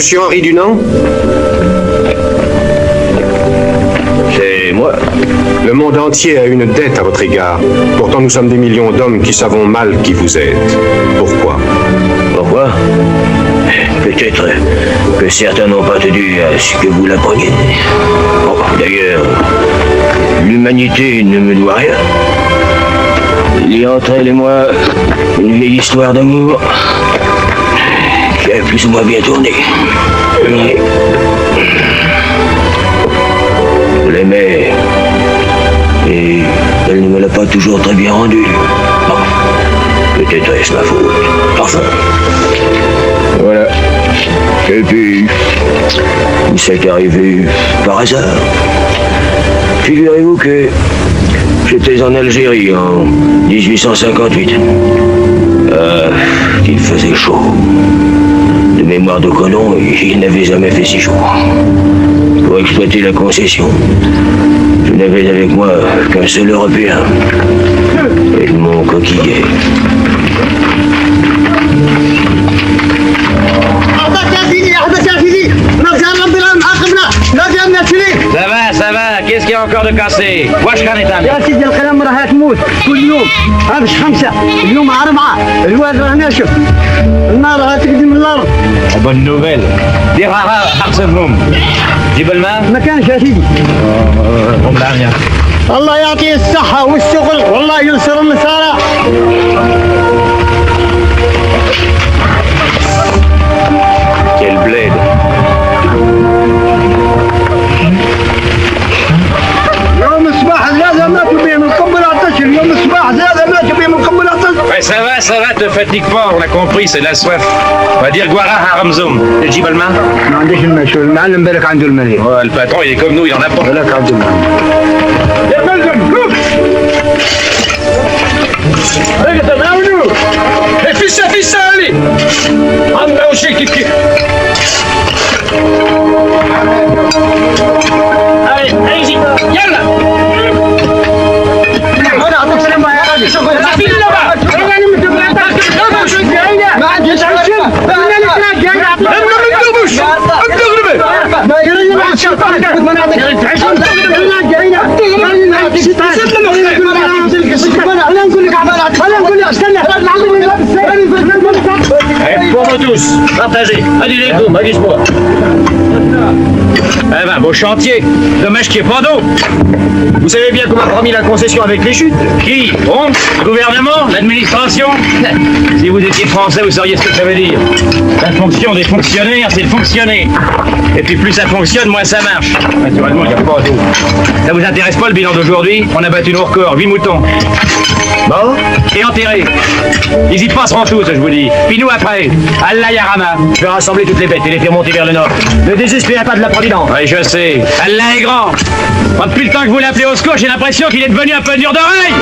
Monsieur Henri Dunant? C'est moi. Le monde entier a une dette à votre égard. Pourtant, nous sommes des millions d'hommes qui savons mal qui vous êtes. Pourquoi? Pourquoi? Peut-être que certains n'ont pas tenu à ce que vous l'appreniez. Bon, d'ailleurs, l'humanité ne me doit rien. Il y a entre elle et moi une vieille histoire d'amour qui a plus ou moins bien tourné. Mais je l'aimais et elle ne me l'a pas toujours très bien rendu. Bon, peut-être est-ce ma faute. Enfin, voilà. Et puis, c'est arrivé par hasard. Figurez-vous que j'étais en Algérie en 1858. Il faisait chaud. De mémoire de colon, il n'avait jamais fait si chaud. Pour exploiter la concession, je n'avais avec moi qu'un seul Européen. Edmond Coquillet. Ça va, qu'est-ce qu'il y a encore de cassé? واش كان يتعمل؟ يا سيدي القلم راها تموت كل يوم امس 5 اليوم 4 الواد راه ناشف النار راها تقدم الارض. Bonne nouvelle. دير حقسمهم. جيب الماء؟ ما كانش يا سيدي. الله يعطيه الصحة والشغل والله ينصر النصارى. Quel bled. يوم الصباح زيادة ماتوا بهم القنبلة عطش اليوم الصباح زيادة ماتوا بهم القنبلة عطش. Ouais, ça va, te fatigue pas, on a compris, c'est la soif. On va dire Guara Haramzoum. Le Jib Alma? ما عنديش الماء شو المعلم بالك عنده الماء. Ouais, le patron, il est comme nous, il en a pas. بالك عنده الماء. يا ملزم شوف. هيك تماونو. فيسا علي. عندنا وشي كيف. Allez, يلا. انا اعطيك سلام يا راجل. ما عنديش عشان. Pour nous tous, partagez. Allez les coups, magis-moi. Eh ben, beau chantier. Dommage qu'il n'y ait pas d'eau. Vous savez bien qu'on m'a promis la concession avec les chutes. Qui? On? Le gouvernement? L'administration? Si vous étiez français, vous sauriez ce que ça veut dire. La fonction des fonctionnaires, c'est de fonctionner. Et puis plus ça fonctionne, moins ça marche. Naturellement, il n'y a pas d'eau. Ça vous intéresse pas le bilan d'aujourd'hui? On a battu nos records, 8 moutons. Bon? Et enterrés. Ils y passeront tous, je vous dis. Puis nous après, Allah Yarama. Je vais rassembler toutes les bêtes et les faire monter vers le nord. Ne désespérez pas de la Providence. Oui, je sais. Allah est grand. Moi, depuis le temps que vous l'appelez au secours, j'ai l'impression qu'il est devenu un peu dur d'oreille.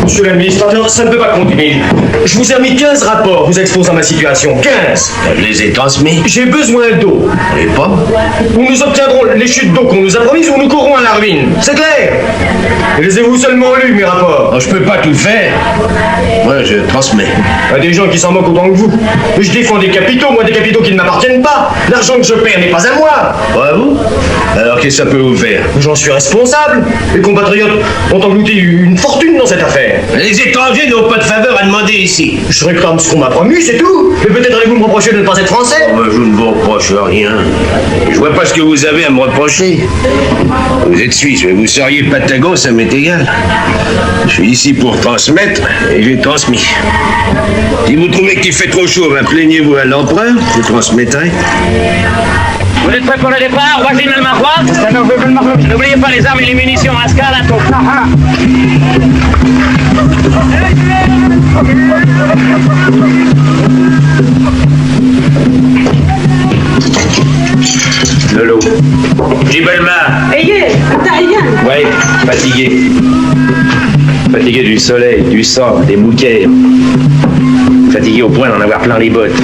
Monsieur l'administrateur, ça ne peut pas continuer. Je vous ai remis 15 rapports vous exposant ma situation. 15. Je les ai transmis. J'ai besoin d'eau. Et pas? Ou nous obtiendrons les chutes d'eau qu'on nous a promises ou nous courrons à la ruine. C'est clair? Les-vous seulement lus, mes rapports? Non, je peux pas tout faire. Moi, je transmets. Il y a des gens qui s'en moquent autant que vous. Je défends des capitaux, moi des capitaux qui ne m'appartiennent pas. L'argent que je perds n'est pas à moi. Ouais, vous? Alors, qu'est-ce que ça peut vous faire? J'en suis responsable. Les compatriotes ont englouti une fortune dans cette affaire. Les étrangers n'ont pas de faveur à demander ici. Je réclame ce qu'on m'a promis, c'est tout. Mais peut-être allez-vous me reprocher de ne pas être français? Oh, ben, je ne vous reproche rien. Je vois pas ce que vous avez à me reprocher. Vous êtes suisse, mais vous seriez patagon, ça m'est égal. Je suis ici pour transmettre et j'ai transmis. Si vous trouvez qu'il fait trop chaud, ben, plaignez-vous à l'empereur, je transmettrai. Vous êtes prêts pour le départ? Wajin al-Mahwa? N'oubliez pas les armes et les munitions. Askar à tout. Lolo. Jibalma. ايه التحيات Ouais, fatigué. Fatigué du soleil, du sang, des bouquets. Fatigué au point d'en avoir plein les bottes.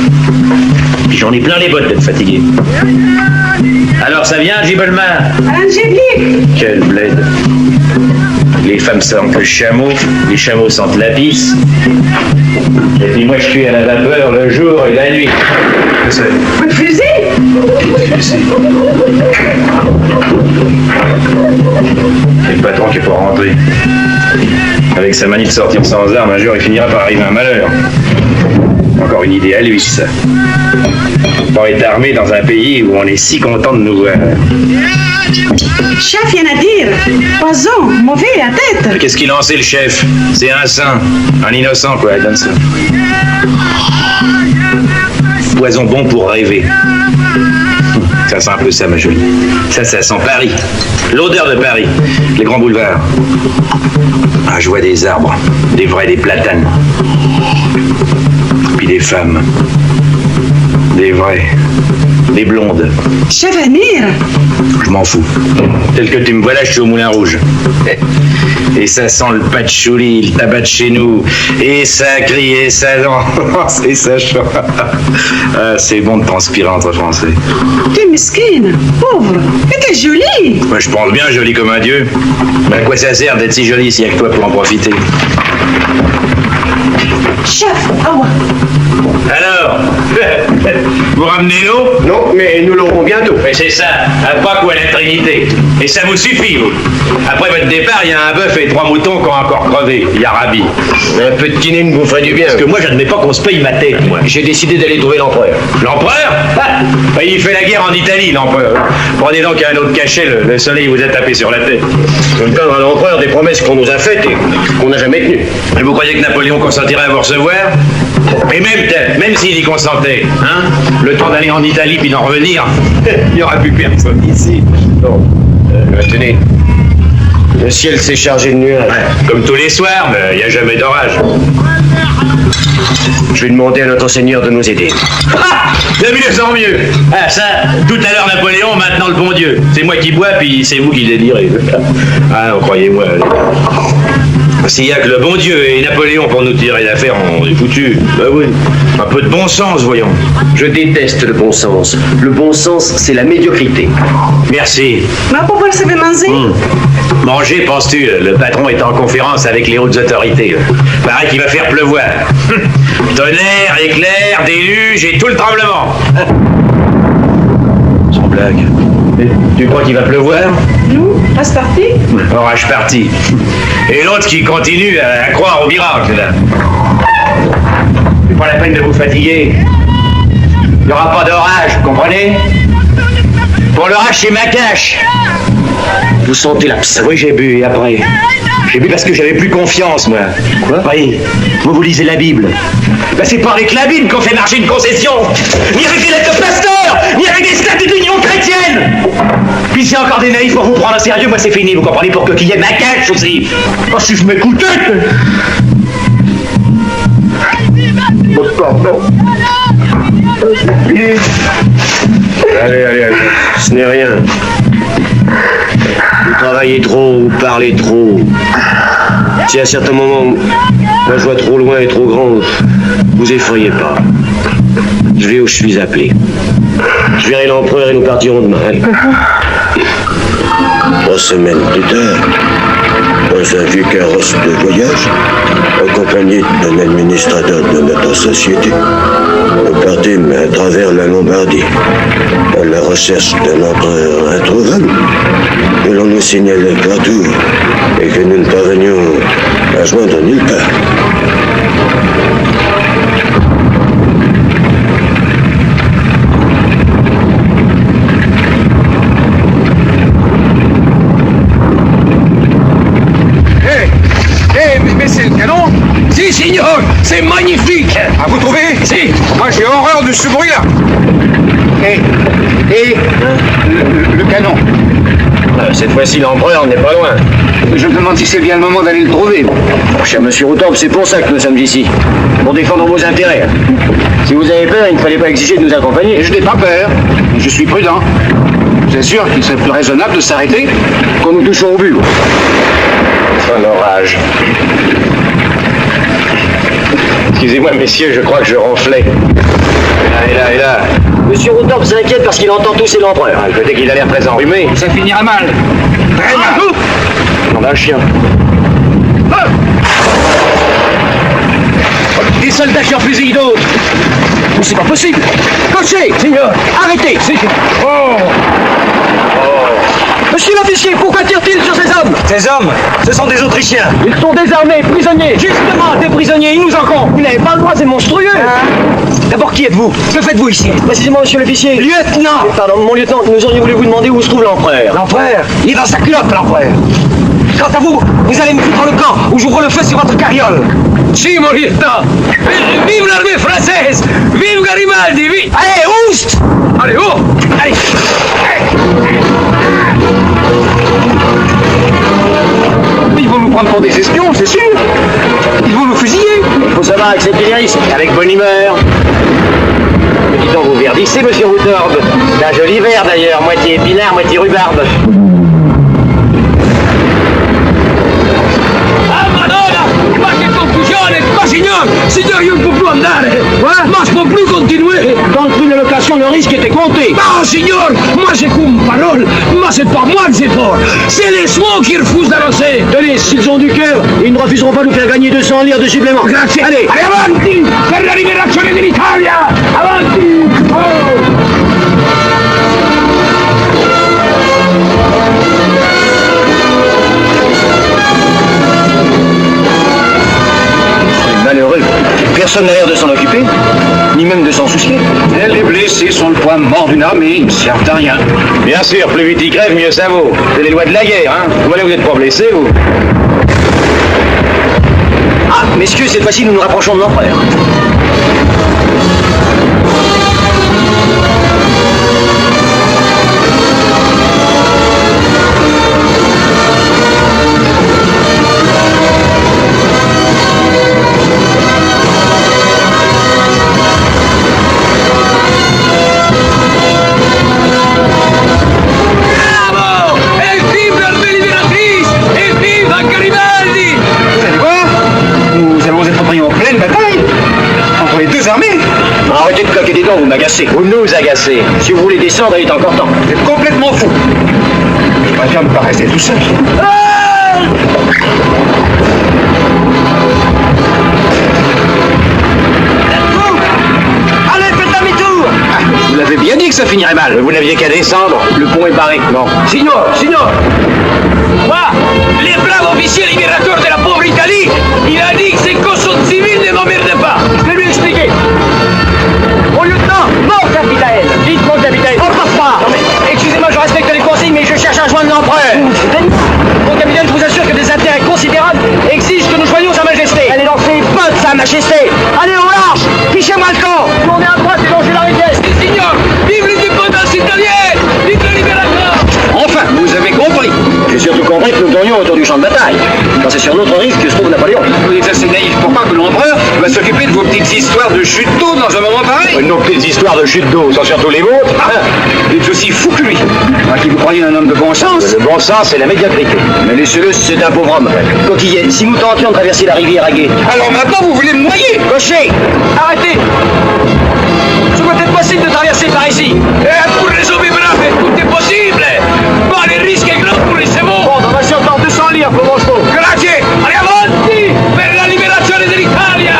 Puis j'en ai plein les bottes d'être fatigué. Alors ça vient, Gibelman? Angélique! Quel bled. Les femmes sentent le chameau, les chameaux sentent la pisse. Et puis moi je suis à la vapeur le jour et la nuit. Coup de fusil? C'est le patron qui est pas rentré. Avec sa manie de sortir sans armes, un jour il finira par arriver un malheur. Encore une idée à lui, ça. Pas être armé dans un pays où on est si content de nous voir. Chef, rien à dire. Poison, mauvais à tête. Qu'est-ce qu'il en sait, le chef? C'est un saint. Un innocent, quoi, donne ça. Poison bon pour rêver. Ça sent un peu ça, ma jolie. Ça sent Paris. L'odeur de Paris. Les grands boulevards. Ah, je vois des arbres. Des vrais, des platanes. Puis des femmes. Des vraies. Des blondes. Chef, venir. Je m'en fous. Tel que tu me vois là, je suis au Moulin Rouge. Et ça sent le patchouli, le tabac de chez nous. Et ça crie, et ça danse, et ça chante. Ah, c'est bon de transpirer entre Français. Tu es mesquine, pauvre. Mais t'es jolie. Moi, je pense bien, joli comme un dieu. Mais à quoi ça sert d'être si joli s'il n'y a que toi pour en profiter? Chef, ah ouais. Alors, vous ramenez l'eau? Non, mais nous l'aurons bientôt. Mais c'est ça, à Pâques ou à la Trinité. Et ça vous suffit, vous. Après votre départ, il y a un bœuf et 3 moutons qui ont encore crevé. Il y a Rabi. Un peu de quinine vous ferait du bien. Parce que moi, j'admets pas qu'on se paye ma tête, moi. J'ai décidé d'aller trouver l'empereur. L'empereur? Ah, il fait la guerre en Italie, l'empereur. Prenez donc un autre cachet, le soleil vous a tapé sur la tête. On plaindre à l'empereur des promesses qu'on nous a faites et qu'on n'a jamais tenues. Et vous croyez que Napoléon consentirait à vous recevoir? Et même s'il y consentait, hein, le temps d'aller en Italie puis d'en revenir, il n'y aura plus personne ici. Non. Tenez. Le ciel s'est chargé de nuages. Ouais, comme tous les soirs, mais il n'y a jamais d'orage. Je vais demander à notre Seigneur de nous aider. Ah, de mieux en mieux. Ah, ça, tout à l'heure Napoléon, maintenant le bon Dieu. C'est moi qui bois, puis c'est vous qui délirez. Ah, non, croyez-moi. S'il n'y a que le bon Dieu et Napoléon pour nous tirer d'affaire, on est foutus. Bah oui. Un peu de bon sens, voyons. Je déteste le bon sens. Le bon sens, c'est la médiocrité. Merci. Ma pauvre, ça veut manger. Manger, penses-tu? Le patron est en conférence avec les hautes autorités. Pareil qu'il va faire pleuvoir. Tonnerre, éclair, déluge et tout le tremblement. Sans blague. Tu crois qu'il va pleuvoir? Nous, passe parti. Orage parti. Et l'autre qui continue à croire au miracle, là. C'est pas la peine de vous fatiguer. Il n'y aura pas d'orage, vous comprenez? Pour l'orage, c'est ma cache. Vous sentez l'absence? Oui, j'ai bu, et après? J'ai bu parce que j'avais plus confiance, moi. Quoi? Oui, vous lisez la Bible. Ben, c'est pas avec la Bible qu'on fait marcher une concession. Ni avec des lettres de pasteur, ni avec des statuts d'union chrétienne. Puis s'il y a encore des naïfs pour vous prendre au sérieux, moi c'est fini, vous comprenez, pour qu'il y ait ma cache aussi. Oh, si je m'écoutais. Pardon. Allez. Ce n'est rien. Vous travaillez trop, vous parlez trop. Si à certains moments, la joie trop loin est trop grande, vous effrayez pas. Je vais où je suis appelé. Je verrai l'empereur et nous partirons demain. Allez. 3 semaines plus tard, dans un vieux carrosse de voyage, accompagné d'un administrateur de notre société, nous partîmes à travers la Lombardie, à la recherche d'un empereur introuvable, que l'on nous signalait partout et que nous ne parvenions à joindre nulle part. Mais c'est le canon? Si, signor, c'est magnifique. Ah, vous trouvez? Si. Moi, j'ai horreur de ce bruit-là. Et le canon? Cette fois-ci, l'empereur n'est pas loin. Je me demande si c'est bien le moment d'aller le trouver. Cher monsieur Routorbe, c'est pour ça que nous sommes ici. Pour défendre vos intérêts. Si vous avez peur, il ne fallait pas exiger de nous accompagner. Et je n'ai pas peur. Je suis prudent. C'est sûr qu'il serait plus raisonnable de s'arrêter quand nous touchons au but. Un orage. Excusez-moi, messieurs, je crois que je ronflais. Et là. Monsieur Routorbe s'inquiète parce qu'il entend tousser l'empereur. Peut-être qu'il a l'air très enrhumé. Ça finira mal. Très mal. On a un chien. Des soldats qui en fusillent d'autres. Mais c'est pas possible. Cocher, seigneur, arrêtez. Monsieur l'officier, pourquoi tire-t-il sur ces hommes? Ces hommes, ce sont des Autrichiens. Ils sont désarmés, prisonniers. Justement, des prisonniers, ils nous en comptent. Vous n'avez pas le droit, c'est monstrueux. D'abord, qui êtes-vous? Que faites-vous ici? Précisément, monsieur l'officier. Lieutenant. Pardon, mon lieutenant, nous aurions voulu vous demander où se trouve l'empereur. L'empereur, il est dans sa culotte, l'empereur. Quant à vous, vous allez me foutre dans le camp où j'ouvre le feu sur votre carriole. Si, mon lieutenant. Vive l'armée française. Vive Garibaldi, vive. Allez, oust. Allez, oh. Allez. Ils vont nous prendre pour des espions, c'est sûr. Ils vont nous fusiller. Il faut savoir accepter les risques, avec bonne humeur. Me dit-on, vous verdissez, monsieur Routorbe. C'est un joli verre, d'ailleurs, moitié épinard, moitié rhubarbe. Ah, Madonna! Ma che confusione! Ma signor, io non può più andare! Ma je peux plus continuer! Dans le prix de location, le risque était compté. Non, signor! Moi j'ai qu'une parole! Moi c'est pas moi que j'ai fort! C'est les soins qui refusent d'avancer! Tenez, s'ils ont du cœur, ils ne refuseront pas de nous faire gagner 200 lire de supplément. Grazie! Allez, avanti! Per la liberazione dell'Italia! Avanti! Oh! malheureux. Personne n'a l'air de s'en occuper, ni même de s'en soucier. Les blessés sont le point mort d'une armée, ils ne servent à rien. Bien sûr, plus vite ils crèvent, mieux ça vaut. C'est les lois de la guerre, hein. Voilà, vous n'êtes pas blessés, vous. Ah, messieurs, cette fois-ci, nous nous rapprochons de l'empereur. Arrêtez de claquer des dents, vous m'agacez. Vous nous agacez. Si vous voulez descendre, il est encore temps. Vous êtes complètement fou. Je préfère ne pas rester tout seul. Allez, faites demi-tour. Vous l'avez bien dit que ça finirait mal. Vous n'aviez qu'à descendre. Le pont est barré. Non. Signor! Moi, les braves officiers libérateurs de la pauvre Italie, il a dit que ces cochons civils ne m'emmerdaient pas. Je vais lui expliquer. Mon lieutenant, mon capitaine. Dites, mon capitaine. On passe pas. Non mais, excusez-moi, je respecte les consignes, mais je cherche à joindre l'empereur. Mon capitaine, je vous assure que des intérêts considérables exigent que nous joignions Sa Majesté. Elle est dans ses bottes, Sa Majesté. Allez, au large. Fichez-moi le camp. Tournez à droite et longez la vitesse. Signor, vive l'indépendance italienne. Vive le libérateur. Enfin, vous avez compris. J'ai surtout compris que nous tournions autour du champ de bataille. Quand c'est sur notre risque que se trouve Napoléon. Vous êtes assez naïf pour croire que l'empereur va s'occuper de vos petites histoires de chute d'eau dans un moment pareil. Nos petites histoires de chute d'eau sont surtout les vôtres. Vous êtes aussi fou que lui. À qui vous croyez un homme de bon sens. Le bon sens, c'est la médiocrité. Mais laissez-le, c'est un pauvre homme. Coquillet, si nous tentions de traverser la rivière à gué. Alors maintenant, vous voulez me noyer. Cocher, arrêtez. Ce peut être possible de traverser par ici. Pour les hommes braves, tout est possible. Bon, les risques est grand pour les chevaux. Bon, on va sur encore 200 lire pour mon cheval. Grazie. Allez, avanti per la liberazione dell'Italia.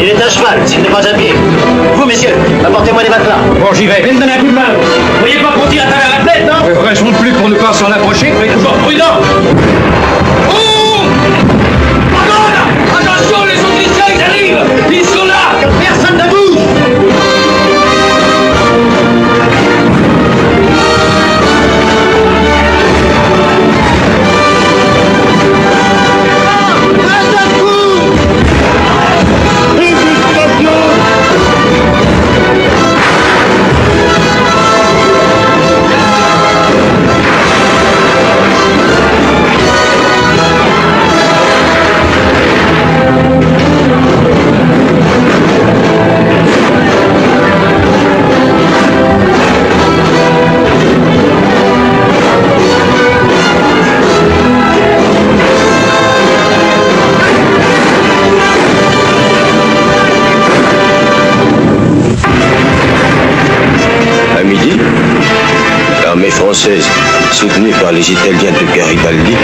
Il est à cheval, s'il n'est pas à pied. Vous, messieurs, apportez-moi des matelas. Bon, j'y vais. Viens me donner un coup de main. Vous voyez pas qu'on tire à travers la tête, non? Raison de plus pour ne pas s'en approcher. Mais toujours prudent. Oh! Pardonne! Attention, les Autrichiens, ils arrivent! Ils sont là! Personne ne bouge. À midi, l'armée française, soutenue par les Italiens de Garibaldi,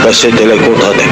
passait à la contre-attaque.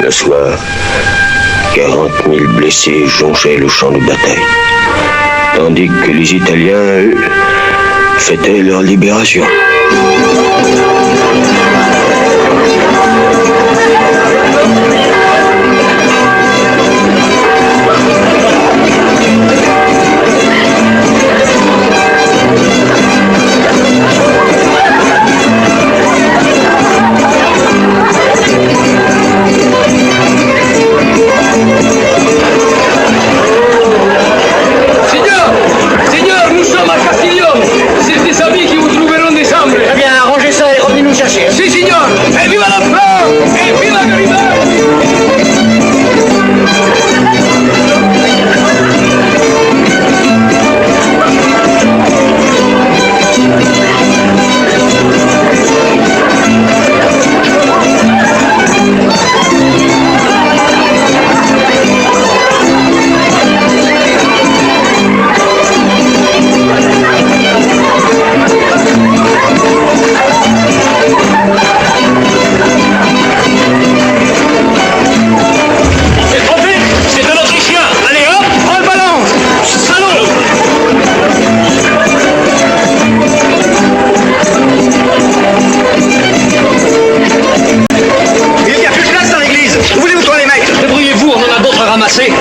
Le soir, 40 000 blessés jonchaient le champ de bataille, tandis que les Italiens, eux, fêtaient leur libération. Seigneur, nous sommes à Castiglione. C'est des amis qui vous trouveront des chambres. Très bien, arrangez ça et revenez nous chercher. Si, signor. Et viva la France! Et viva Garibaldi! ramasser.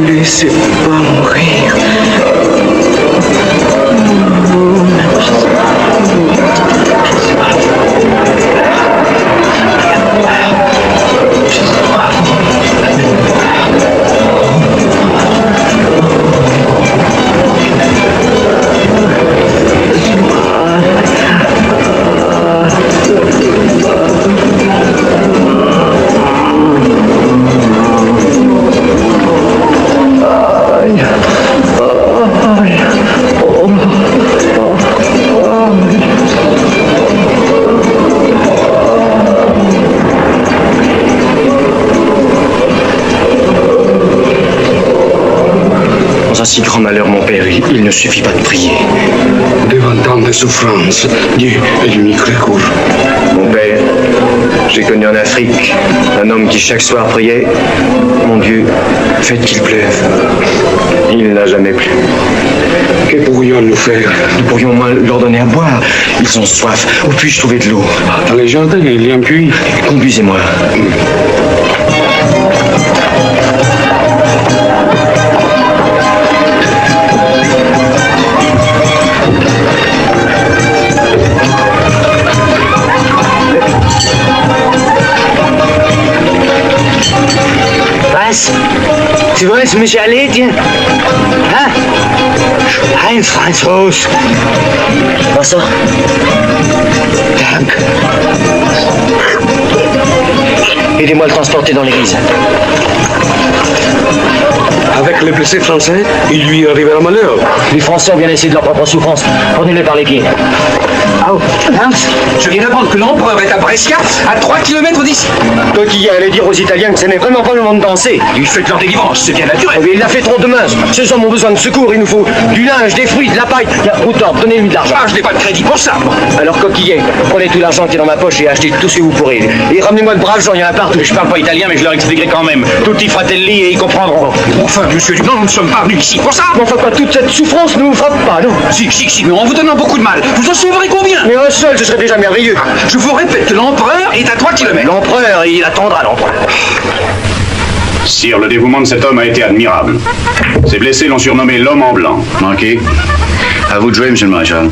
Laissez pas mourir. Dans un si grand malheur, mon père, il ne suffit pas de prier. Devant tant de souffrance. Dieu est l'unique recours. Mon père, j'ai connu en Afrique un homme qui chaque soir priait « Mon Dieu, faites qu'il pleuve ». Il n'a jamais plu. Que pourrions-nous faire? Nous pourrions au moins leur donner à boire. Ils ont soif. Où puis-je trouver de l'eau? Dans les jardins, il y a un puits. Conduisez-moi. Tu vois, ce monsieur allé, tiens. Hein? Ein Franzos. Wasser? Dank. Aidez-moi à le transporter dans l'église. Avec les blessés français, il lui arrivera malheur. Les Français ont bien essayé de leur propre souffrance. Prenez-les par les pieds. Oh, Hans, je viens d'apprendre que l'empereur est à Brescia, à 3 km d'ici. Toi qui allais dire aux Italiens que ça n'est vraiment pas le moment de danser. Il fait leur délivrance, c'est bien naturel. Mais ils la fêteront demain. Ces hommes ont besoin de secours. Il nous faut du linge, des fruits, de la paille. Routor, donnez-lui de l'argent. Ah, je n'ai pas de crédit pour ça, moi. Alors, coquillet, prenez tout l'argent qui est dans ma poche et achetez tout ce que vous pourrez. Et ramenez-moi de braves gens, il y en a partout. Je parle pas italien, mais je leur expliquerai quand même. Tutti fratelli et ils comprendront. Enfin, monsieur Dunant, nous ne sommes pas venus ici pour ça. Mais enfin, pas toute cette souffrance ne vous frappe pas, non? Si, mais en vous donnant beaucoup de mal, vous en sauverez combien? Mais un seul, ce serait déjà merveilleux. Je vous répète que l'empereur est à 3 km. L'empereur, il attendra l'empereur. Sire, le dévouement de cet homme a été admirable. Ses blessés l'ont surnommé l'homme en blanc. Manqué. À vous de jouer, monsieur le maréchal.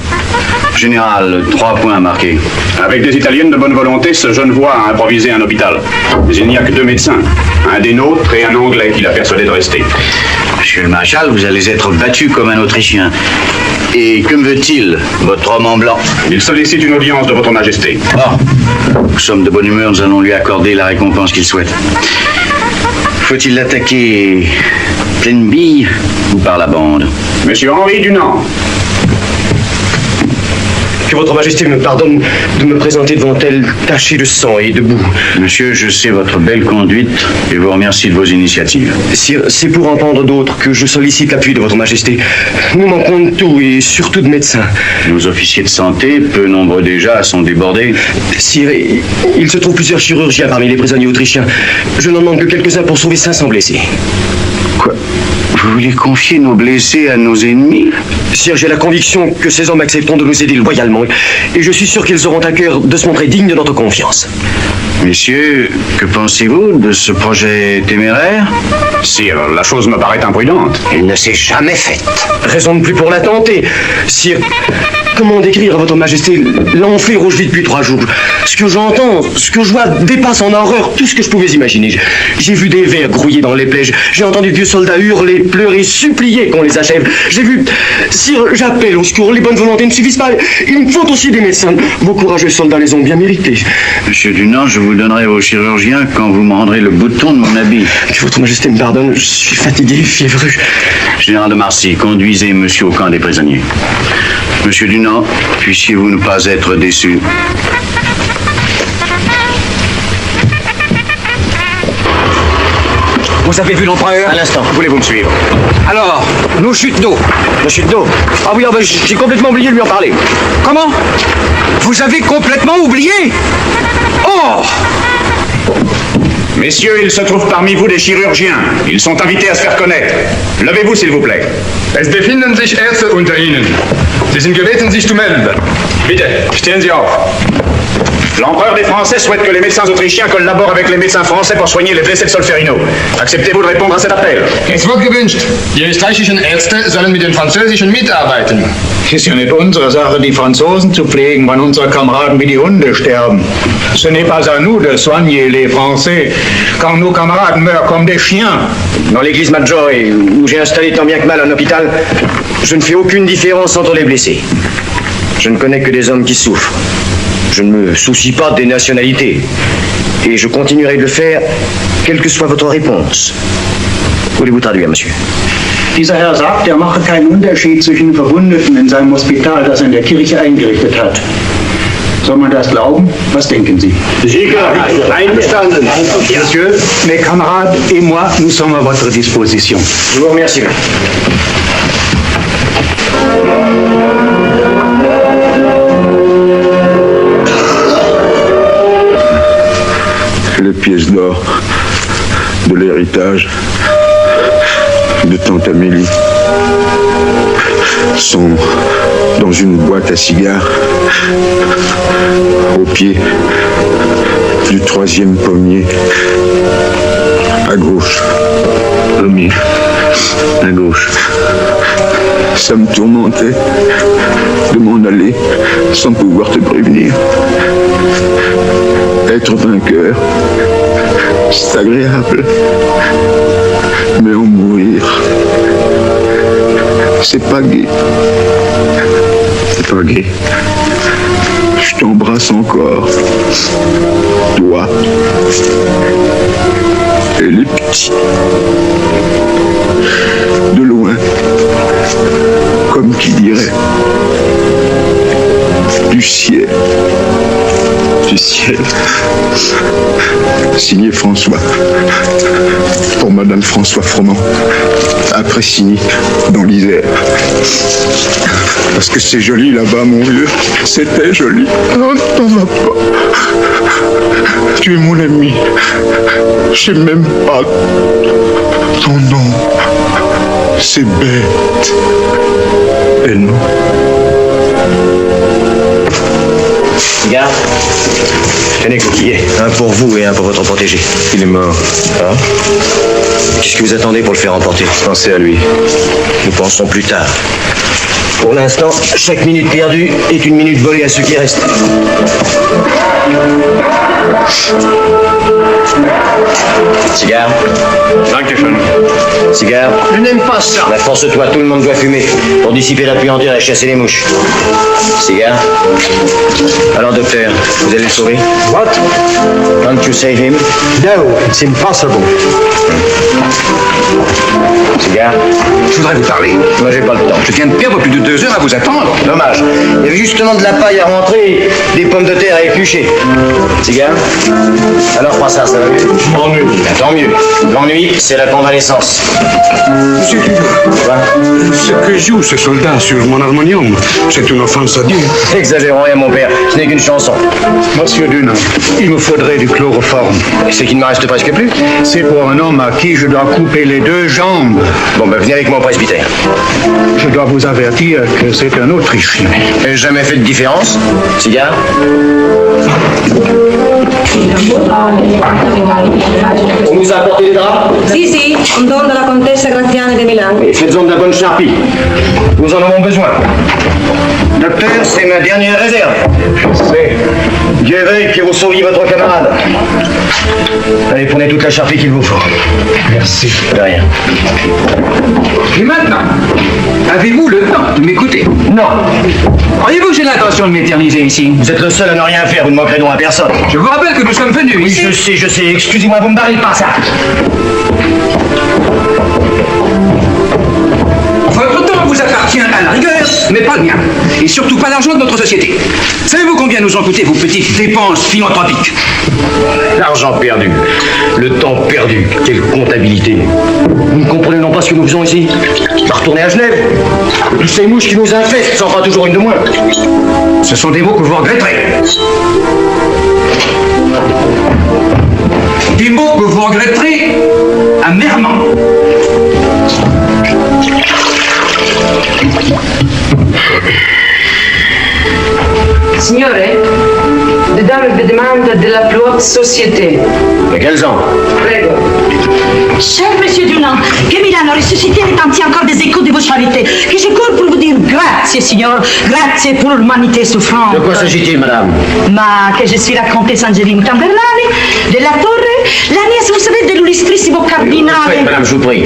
Général, 3 points marqués. Avec des Italiennes de bonne volonté, ce jeune voix a improvisé un hôpital. Mais il n'y a que 2 médecins. Un des nôtres et un Anglais qui l'a persuadé de rester. Monsieur le maréchal, vous allez être battu comme un Autrichien. Et que me veut-il, votre homme en blanc? Il sollicite une audience de votre majesté. Nous sommes de bonne humeur, nous allons lui accorder la récompense qu'il souhaite. Faut-il l'attaquer pleine bille ou par la bande? Monsieur Henri Dunant. Que votre majesté me pardonne de me présenter devant elle taché de sang et de boue. Monsieur, je sais votre belle conduite et vous remercie de vos initiatives. Sire, c'est pour entendre d'autres que je sollicite l'appui de votre majesté. Nous manquons de tout et surtout de médecins. Nos officiers de santé, peu nombreux déjà, sont débordés. Sire, il se trouve plusieurs chirurgiens parmi les prisonniers autrichiens. Je n'en manque que quelques-uns pour sauver 500 blessés. Quoi? Vous voulez confier nos blessés à nos ennemis? Sire, j'ai la conviction que ces hommes accepteront de nous aider loyalement. Et je suis sûr qu'ils auront à cœur de se montrer dignes de notre confiance. Messieurs, que pensez-vous de ce projet téméraire? Sire, la chose me paraît imprudente. Elle ne s'est jamais faite. Raison de plus pour la tenter. Sire, comment décrire à votre majesté l'enfer où je vis depuis 3 jours? Ce que j'entends, ce que je vois dépasse en horreur tout ce que je pouvais imaginer. J'ai vu des vers grouillés dans les plaies. J'ai entendu de vieux soldats hurler, pleurer, supplier qu'on les achève. J'ai vu... Sire, j'appelle au secours. Les bonnes volontés ne suffisent pas. Il me faut aussi des médecins. Vos courageux soldats les ont bien mérités. Monsieur Dunant, je vous donnerai vos chirurgiens quand vous me rendrez le bouton de mon habit. Que votre majesté me pardonne, je suis fatigué, fiévreux. Général de Marcy, conduisez monsieur au camp des prisonniers. Monsieur Dunant, puissiez-vous ne pas être déçu. Vous avez vu l'empereur? À l'instant. Voulez-vous me suivre? Alors, nos chutes d'eau. La chute d'eau? Ah oui, j'ai complètement oublié de lui en parler. Comment? Vous avez complètement oublié? Oh! Messieurs, il se trouve parmi vous des chirurgiens. Ils sont invités à se faire connaître. Levez-vous, s'il vous plaît. Es befinden sich Ärzte unter Ihnen. Sie sind gebeten, sich zu melden. Bitte, stehen Sie auf. L'empereur des Français souhaite que les médecins autrichiens collaborent avec les médecins français pour soigner les blessés de Solferino. Acceptez-vous de répondre à cet appel? Es wird gewünscht. Die österreichischen Ärzte sollen mit den französischen mitarbeiten. Es ist ja nicht unsere Sache, die Franzosen zu pflegen, wenn unsere Kameraden wie die Hunde sterben. Ce n'est pas à nous de soigner les Français quand nos camarades meurent comme des chiens. Dans l'église Maggiore, où j'ai installé tant bien que mal un hôpital, je ne fais aucune différence entre les blessés. Je ne connais que des hommes qui souffrent. Je ne me soucie pas des nationalités. Et je continuerai de le faire, quelle que soit votre réponse. Voulez-vous traduire, monsieur? Dieser Herr sagt, er mache keinen Unterschied zwischen Verwundeten in seinem Hospital, das er in der Kirche eingerichtet hat. Soll man das glauben? Was denken Sie? Sicher, einverstanden. Monsieur, mes camarades et moi, nous sommes à votre disposition. Je vous remercie. pièces d'or de l'héritage de tante Amélie sont dans une boîte à cigares au pied du 3e pommier à gauche. Pommier à gauche. Ça me tourmentait de m'en aller sans pouvoir te prévenir. Être vainqueur, c'est agréable. Mais en mourir, c'est pas gai. C'est pas gai. Je t'embrasse encore. Toi et les petits. De loin, comme qui dirait, du ciel. Du ciel. Signé François. Pour Madame François Froment. Après signé dans l'Isère. Parce que c'est joli là-bas, mon vieux. C'était joli. Non, t'en vas pas. Tu es mon ami. Je sais même pas ton nom. C'est bête. Et non. Regarde. Tenez, coquillet. Un pour vous et un pour votre protégé. Il est mort. Ah. Qu'est-ce que vous attendez pour le faire emporter? Pensez à lui. Nous pensons plus tard. Pour l'instant, chaque minute perdue est une minute volée à ceux qui restent. Cigare. Dankeschön. Cigare. Je n'aime pas ça. La force-toi, tout le monde doit fumer pour dissiper la puanteur et chasser les mouches. Cigare. Alors, docteur, vous allez le sauver? What? Can't you save him? No, it's impossible. Cigare. Je voudrais vous parler. Moi, j'ai pas le temps. Je viens de perdre plus de 2 heures à vous attendre. Dommage. Il y avait justement de la paille à rentrer, des pommes de terre à éplucher. Cigare. Alors, prends ça, ça va mieux? Je m'ennuie. Tant mieux. L'ennui, c'est la convalescence. Monsieur Quoi? ce que joue ce soldat sur mon harmonium, c'est une offense à Dieu. Exagérons rien, mon père. Ce n'est qu'une chanson. Monsieur Dunant, il me faudrait du chloroforme. C'est qu'il ne me reste presque plus. C'est pour un homme à qui je dois couper les 2 jambes. Bon, ben venez avec moi au presbytère. Je dois vous avertir que c'est un Autrichien. J'ai jamais fait de différence. Cigare. On nous a apporté des draps? Sì, sì, un don della contessa Graziani de Milan. Et faites-en de la bonne charpie. Nous en avons besoin. Docteur, c'est ma dernière réserve. Je sais. Dieu veuille que vous sauviez votre camarade. Allez, prenez toute la charpie qu'il vous faut. Merci. De rien. Et maintenant, avez-vous le temps de m'écouter? Non. Croyez-vous que j'ai l'intention de m'éterniser ici? Vous êtes le seul à ne rien faire, vous ne manquerez donc à personne. Je vous rappelle que nous sommes venus Oui, ici. je sais. Excusez-moi, vous me barrez pas ça. Votre temps vous appartient à la rigueur, mais pas le mien. Et surtout pas l'argent de notre société. Savez-vous combien nous ont coûté vos petites dépenses philanthropiques? L'argent perdu, le temps perdu, quelle comptabilité. Vous ne comprenez non pas ce que nous faisons ici? Retourner à Genève. Toutes ces mouches qui nous infestent, ça en fera toujours une de moins. Ce sont des mots que vous regretterez. Des mots que vous regretterez amèrement. Signore, de dame vi demande de la plus haute société. Mais quels ans? Prego. Cher Monsieur Dunant, que Milano ressuscité retentit encore des échos de vos charités. Que je cours pour vous dire grazie, signor. Grazie pour l'humanité souffrante. De quoi s'agit-il, madame? Ma que je suis la comtesse Angelina Tamberlani, de la Torre, la nièce, vous savez, de l'illustrissimo cardinale. Oui, madame, je vous prie.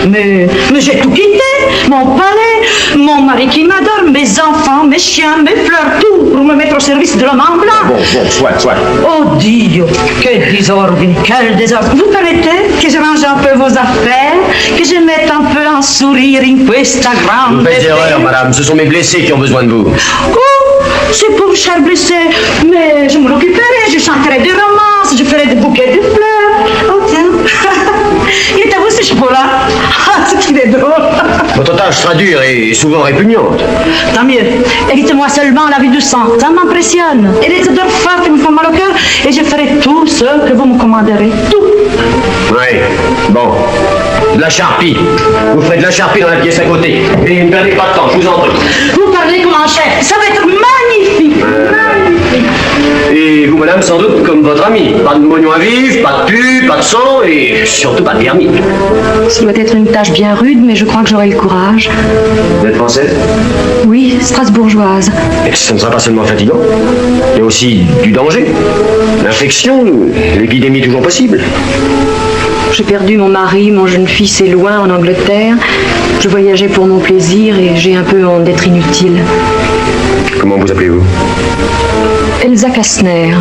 Mais j'ai tout quitté. Mon palais, mon mari qui m'adore, mes enfants, mes chiens, mes fleurs, tout pour me mettre au service de l'homme en blanc. Bon, soit. Oh Dio, quel désordre, quel désordre. Vous permettez que je range un peu vos affaires, que je mette un peu un sourire in questa grande... Vous faites erreur, madame. Ce sont mes blessés qui ont besoin de vous. Oh, c'est pour cher blessé. Mais je m'en occuperai, je chanterai des romances, je ferai des bouquets de fleurs. Oh tiens, il est à vous ce chapeau-là. Ah, c'est qu'il est drôle. Votre tâche sera dure et souvent répugnante. Tant mieux. Évitez-moi seulement la vue du sang. Ça m'impressionne. Et les odeurs fortes me font mal au cœur. Et je ferai tout ce que vous me commanderez. Tout. Oui, bon. De la charpie. Vous ferez de la charpie dans la pièce à côté. Et ne perdez pas de temps, je vous en prie. Vous parlez comme un chef. Ça va être magnifique. Magnifique. Et vous, madame, sans doute comme votre ami. Pas de moignon à vivre, pas de pu, pas de sang et surtout pas de permis. Ce doit être une tâche bien rude, mais je crois que j'aurai le courage. Vous êtes française? Oui, strasbourgeoise. Et ce ne sera pas seulement fatigant. Il y a aussi du danger. L'infection, l'épidémie toujours possible. J'ai perdu mon mari, mon jeune fils est loin en Angleterre. Je voyageais pour mon plaisir et j'ai un peu honte d'être inutile. Comment vous appelez-vous? Elsa Kastner.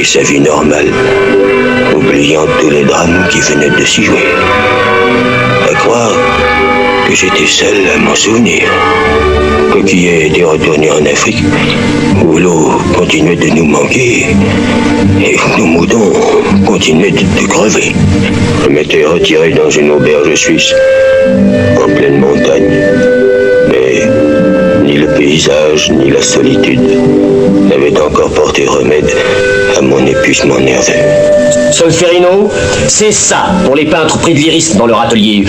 Sa vie normale, oubliant tous les drames qui venaient de s'y jouer. À croire que j'étais seul à m'en souvenir. Coquillet était retourné en Afrique, où l'eau continuait de nous manquer et nos moutons continuaient de crever. Je m'étais retiré dans une auberge suisse, en pleine montagne. Mais ni le paysage, ni la solitude n'avaient encore porté remède à mon épuisement nerveux. Solferino, c'est ça pour les peintres pris de lyrisme dans leur atelier.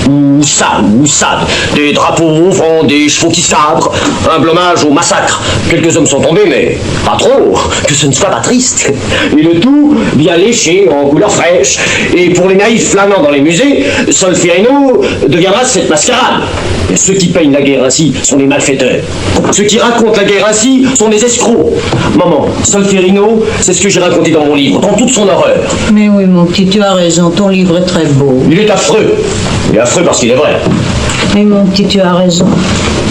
Ou ça, des drapeaux au vent, des chevaux qui sabrent, un hommage au massacre. Quelques hommes sont tombés, mais pas trop, que ce ne soit pas triste. Et le tout bien léché, en couleur fraîche. Et pour les naïfs flânant dans les musées, Solferino deviendra cette mascarade. Et ceux qui peignent la guerre ainsi sont les malfaiteurs. Ceux qui racontent la guerre ainsi sont des escrocs. Maman, Solferino, c'est ce que j'ai raconté dans mon livre, dans toute son horreur. Mais oui, mon petit, tu as raison, ton livre est très beau. Il est affreux. Il est affreux parce qu'il est vrai. Mais mon petit, tu as raison.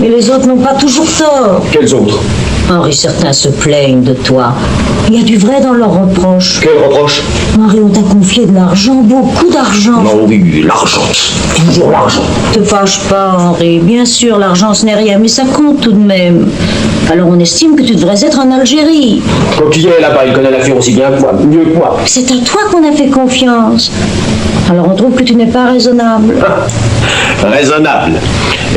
Mais les autres n'ont pas toujours tort. Quels autres? Henri, certains se plaignent de toi. Il y a du vrai dans leurs reproches. Quels reproches? Henri, on t'a confié de l'argent, beaucoup d'argent. Non, oui, l'argent. Toujours l'argent. Te fâche pas, Henri. Bien sûr, l'argent, ce n'est rien, mais ça compte tout de même. Alors on estime que tu devrais être en Algérie. Coquillet est là-bas, il connaît l'affaire aussi bien que moi, mieux que moi. C'est à toi qu'on a fait confiance. Alors on trouve que tu n'es pas raisonnable. Raisonnable.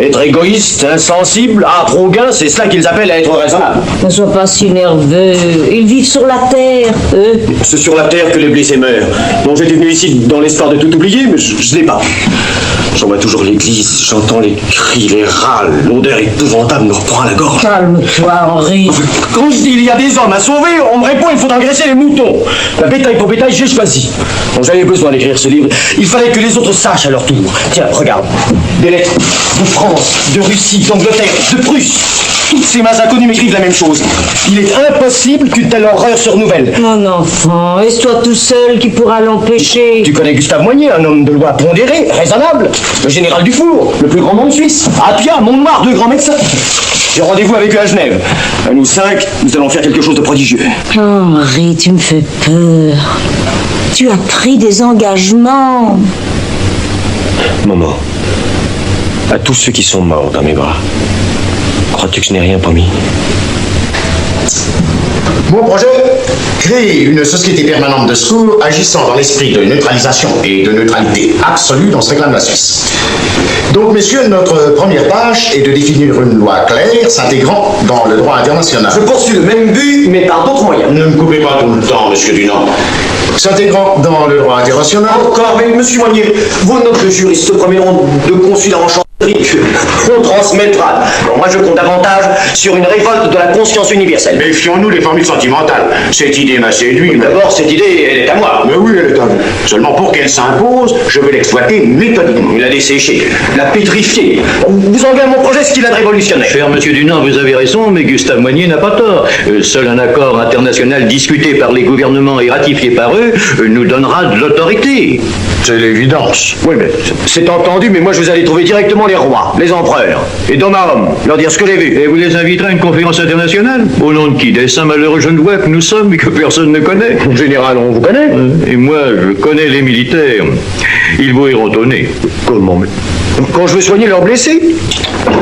Être égoïste, insensible, âpre au gain, c'est cela qu'ils appellent à être raisonnable. Ne sois pas si nerveux. Ils vivent sur la terre, eux. C'est sur la terre que les blessés meurent. Bon, j'étais venu ici dans l'espoir de tout oublier, mais je l'ai pas. J'en vois toujours l'église, j'entends les cris, les râles, l'odeur épouvantable me reprend à la gorge. Calme-toi, Henri. Quand je dis il y a des hommes à sauver, on me répond il faut engraisser les moutons. La bétail pour bétail, j'ai choisi. Bon, j'avais besoin d'écrire ce livre. Il fallait que les autres sachent à leur tour. Tiens, regarde. Des lettres de France, de Russie, d'Angleterre, de Prusse. Toutes ces masses inconnus m'écrivent la même chose. Il est impossible qu'une telle horreur se renouvelle. Mon enfant, est-ce toi tout seul qui pourra l'empêcher? Tu connais Gustave Moignet, un homme de loi pondéré, raisonnable, le général Dufour, le plus grand nom de Suisse, Appia, Montnoir, 2 grands médecins. J'ai rendez-vous avec eux à Genève. Nous 5, nous allons faire quelque chose de prodigieux. Oh, Henri, tu me fais peur. Tu as pris des engagements. Maman, à tous ceux qui sont morts dans mes bras, crois-tu que je n'ai rien promis? Mon projet, créer une société permanente de secours agissant dans l'esprit de neutralisation et de neutralité absolue dont se réclame la Suisse. Donc, messieurs, notre première tâche est de définir une loi claire s'intégrant dans le droit international. Je poursuis le même but, mais par d'autres moyens. Ne me coupez pas tout le temps, monsieur Dunant. S'intégrant dans le droit international. Encore, mais monsieur Moignet, vos notes de juriste se promèneront de consul en chancellerie. On transmettra. Bon, moi, je compte davantage sur une révolte de la conscience universelle. Méfions-nous des formules sentimentales. Cette idée m'a séduit. D'abord, cette idée, elle est à moi. Mais oui, elle est à vous. Seulement pour qu'elle s'impose, je vais l'exploiter méthodiquement. La dessécher, la pétrifier. Vous enlevez à mon projet ce qu'il a de révolutionnaire. Cher monsieur Dunant, vous avez raison, mais Gustave Moignet n'a pas tort. Seul un accord international discuté par les gouvernements et ratifié par eux nous donnera de l'autorité. C'est l'évidence. Oui, mais c'est entendu, mais moi je vous allais trouver directement les rois, les empereurs, et d'homme à homme, leur dire ce que j'ai vu. Et vous les inviterez à une conférence internationale? Au nom de qui? Des saints malheureux genevois que nous sommes et que personne ne connaît? En général, on vous connaît. Et moi, je connais les militaires. Ils vous iront au nez. Comment? Quand je veux soigner leurs blessés?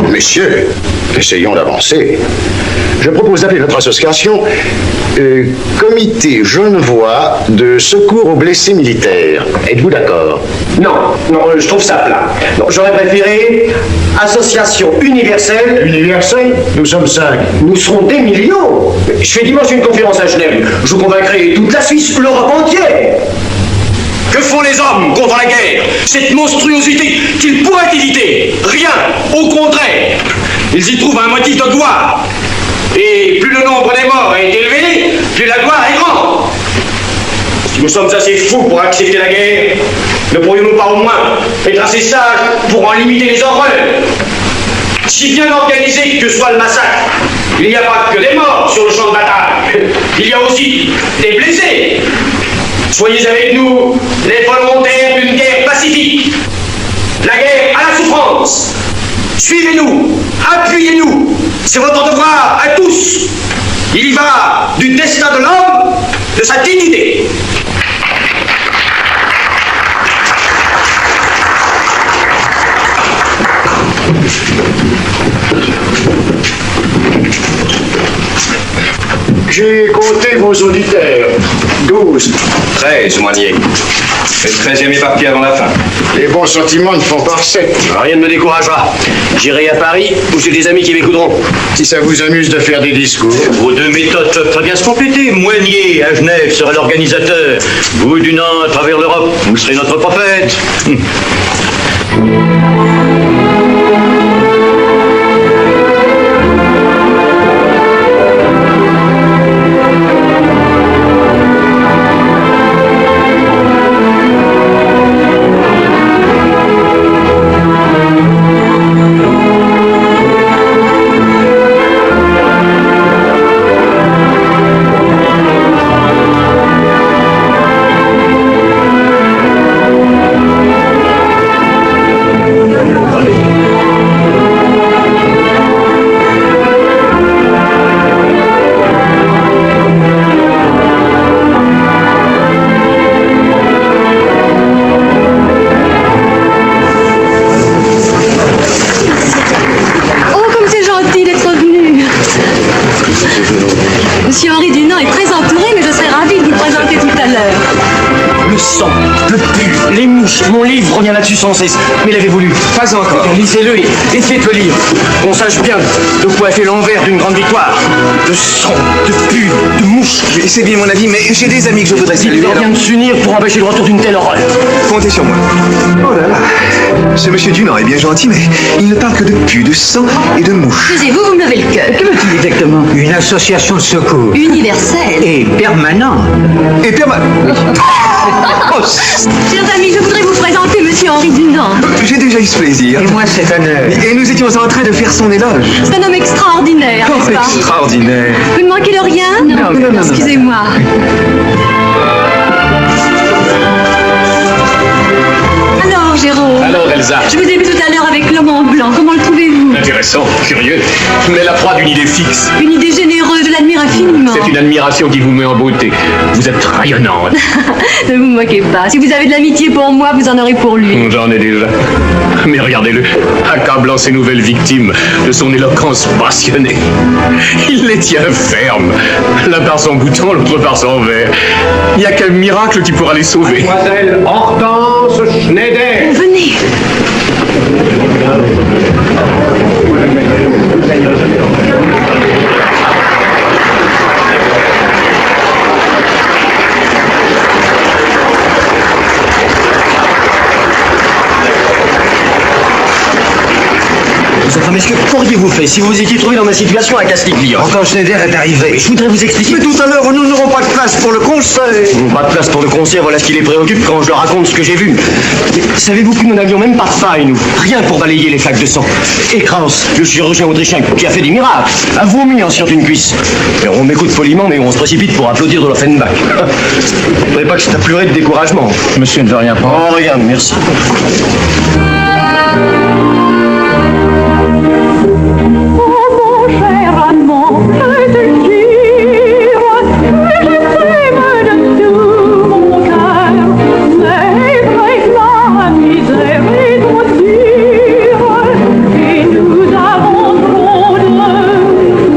Messieurs, essayons d'avancer. Je propose d'appeler notre association Comité Genevois de secours aux blessés militaires. Êtes-vous d'accord? Non, je trouve ça plat. Non, j'aurais préféré Association universelle. Universelle? Nous sommes 5. Nous serons des millions. Je fais dimanche une conférence à Genève. Je convaincrai toute la Suisse, l'Europe entière. Que font les hommes contre la guerre? Cette monstruosité qu'ils pourraient éviter? Rien, au contraire. Ils y trouvent un motif de gloire. Et plus le nombre des morts est élevé, plus la gloire est grande. Si nous sommes assez fous pour accepter la guerre, ne pourrions-nous pas au moins être assez sages pour en limiter les horreurs? Si bien organisé que soit le massacre, il n'y a pas que des morts sur le champ de bataille, il y a aussi des blessés. Soyez avec nous les volontaires d'une guerre pacifique, la guerre à la souffrance. Suivez-nous, appuyez-nous, c'est votre devoir à tous. Il y va du destin de l'homme, de sa dignité. J'ai compté vos auditeurs. 12. 13, Moignet. Le 13e est parti avant la fin. Les bons sentiments ne font pas recette. Rien ne me découragera. J'irai à Paris où j'ai des amis qui m'écouteront. Si ça vous amuse de faire des discours. Vos deux méthodes peuvent très bien se compléter. Moignet, à Genève, sera l'organisateur. Vous, Dunant, à travers l'Europe, vous serez notre prophète. Mon livre revient là-dessus sans cesse. Mais l'avez voulu? Pas encore. Lisez-le et faites-le lire. Qu'on sache bien de quoi est fait l'envers d'une grande victoire. De sang, de pus, de mouches. C'est bien mon avis, mais j'ai des amis que je voudrais saluer. Il leur vient de s'unir pour empêcher le retour d'une telle horreur. Comptez sur moi. Oh là là. Ce monsieur Dunant est bien gentil, mais il ne parle que de pus, de sang et de mouches. Excusez-vous, vous me levez le cœur. Que veut-il exactement? Une association de secours. Universelle. Et permanente. Et permanente. Chers amis, je voudrais vous présenter Monsieur Henri Dunant. J'ai déjà eu ce plaisir. Et moi, c'est honneur. Et nous étions en train de faire son éloge. C'est un homme extraordinaire, n'est-ce pas? Extraordinaire. Vous ne manquez de rien? Non. Excusez-moi. Alors, Jérôme. Alors, Elsa. Je vous ai vu tout à l'heure avec l'homme en blanc. Comment le trouvez-vous? Intéressant, curieux, mais la proie d'une idée fixe. Une idée généreuse, je l'admire infiniment. C'est une admiration qui vous met en beauté. Vous êtes rayonnante. Ne vous moquez pas. Si vous avez de l'amitié pour moi, vous en aurez pour lui. J'en ai déjà. Mais regardez-le, accablant ses nouvelles victimes de son éloquence passionnée. Il les tient fermes, l'un par son bouton, l'autre par son verre. Il n'y a qu'un miracle qui pourra les sauver. Mademoiselle Hortense Schneider. Venez. Messieurs, qu'auriez-vous fait si vous vous étiez trouvé dans ma situation à Castiglione? Hortense Schneider est arrivé. Je voudrais vous expliquer. Mais tout à l'heure, nous n'aurons pas de place pour le conseil. Pas de place pour le conseil, voilà ce qui les préoccupe quand je leur raconte ce que j'ai vu. Mais savez-vous que nous n'avions même pas de faille, nous? Rien pour balayer les flaques de sang. Et Krauss, le chirurgien autrichien qui a fait des miracles, a vomi en sciant une cuisse. Et on m'écoute poliment, mais on se précipite pour applaudir de l'Offenbach. Je ne voudrais pas que c'est à pleurer de découragement. Monsieur ne veut rien prendre. Oh, rien, merci. Cher amant, je te jure, que je t'aime de tout mon cœur, mais avec la misère est trop dure, et nous avons trop de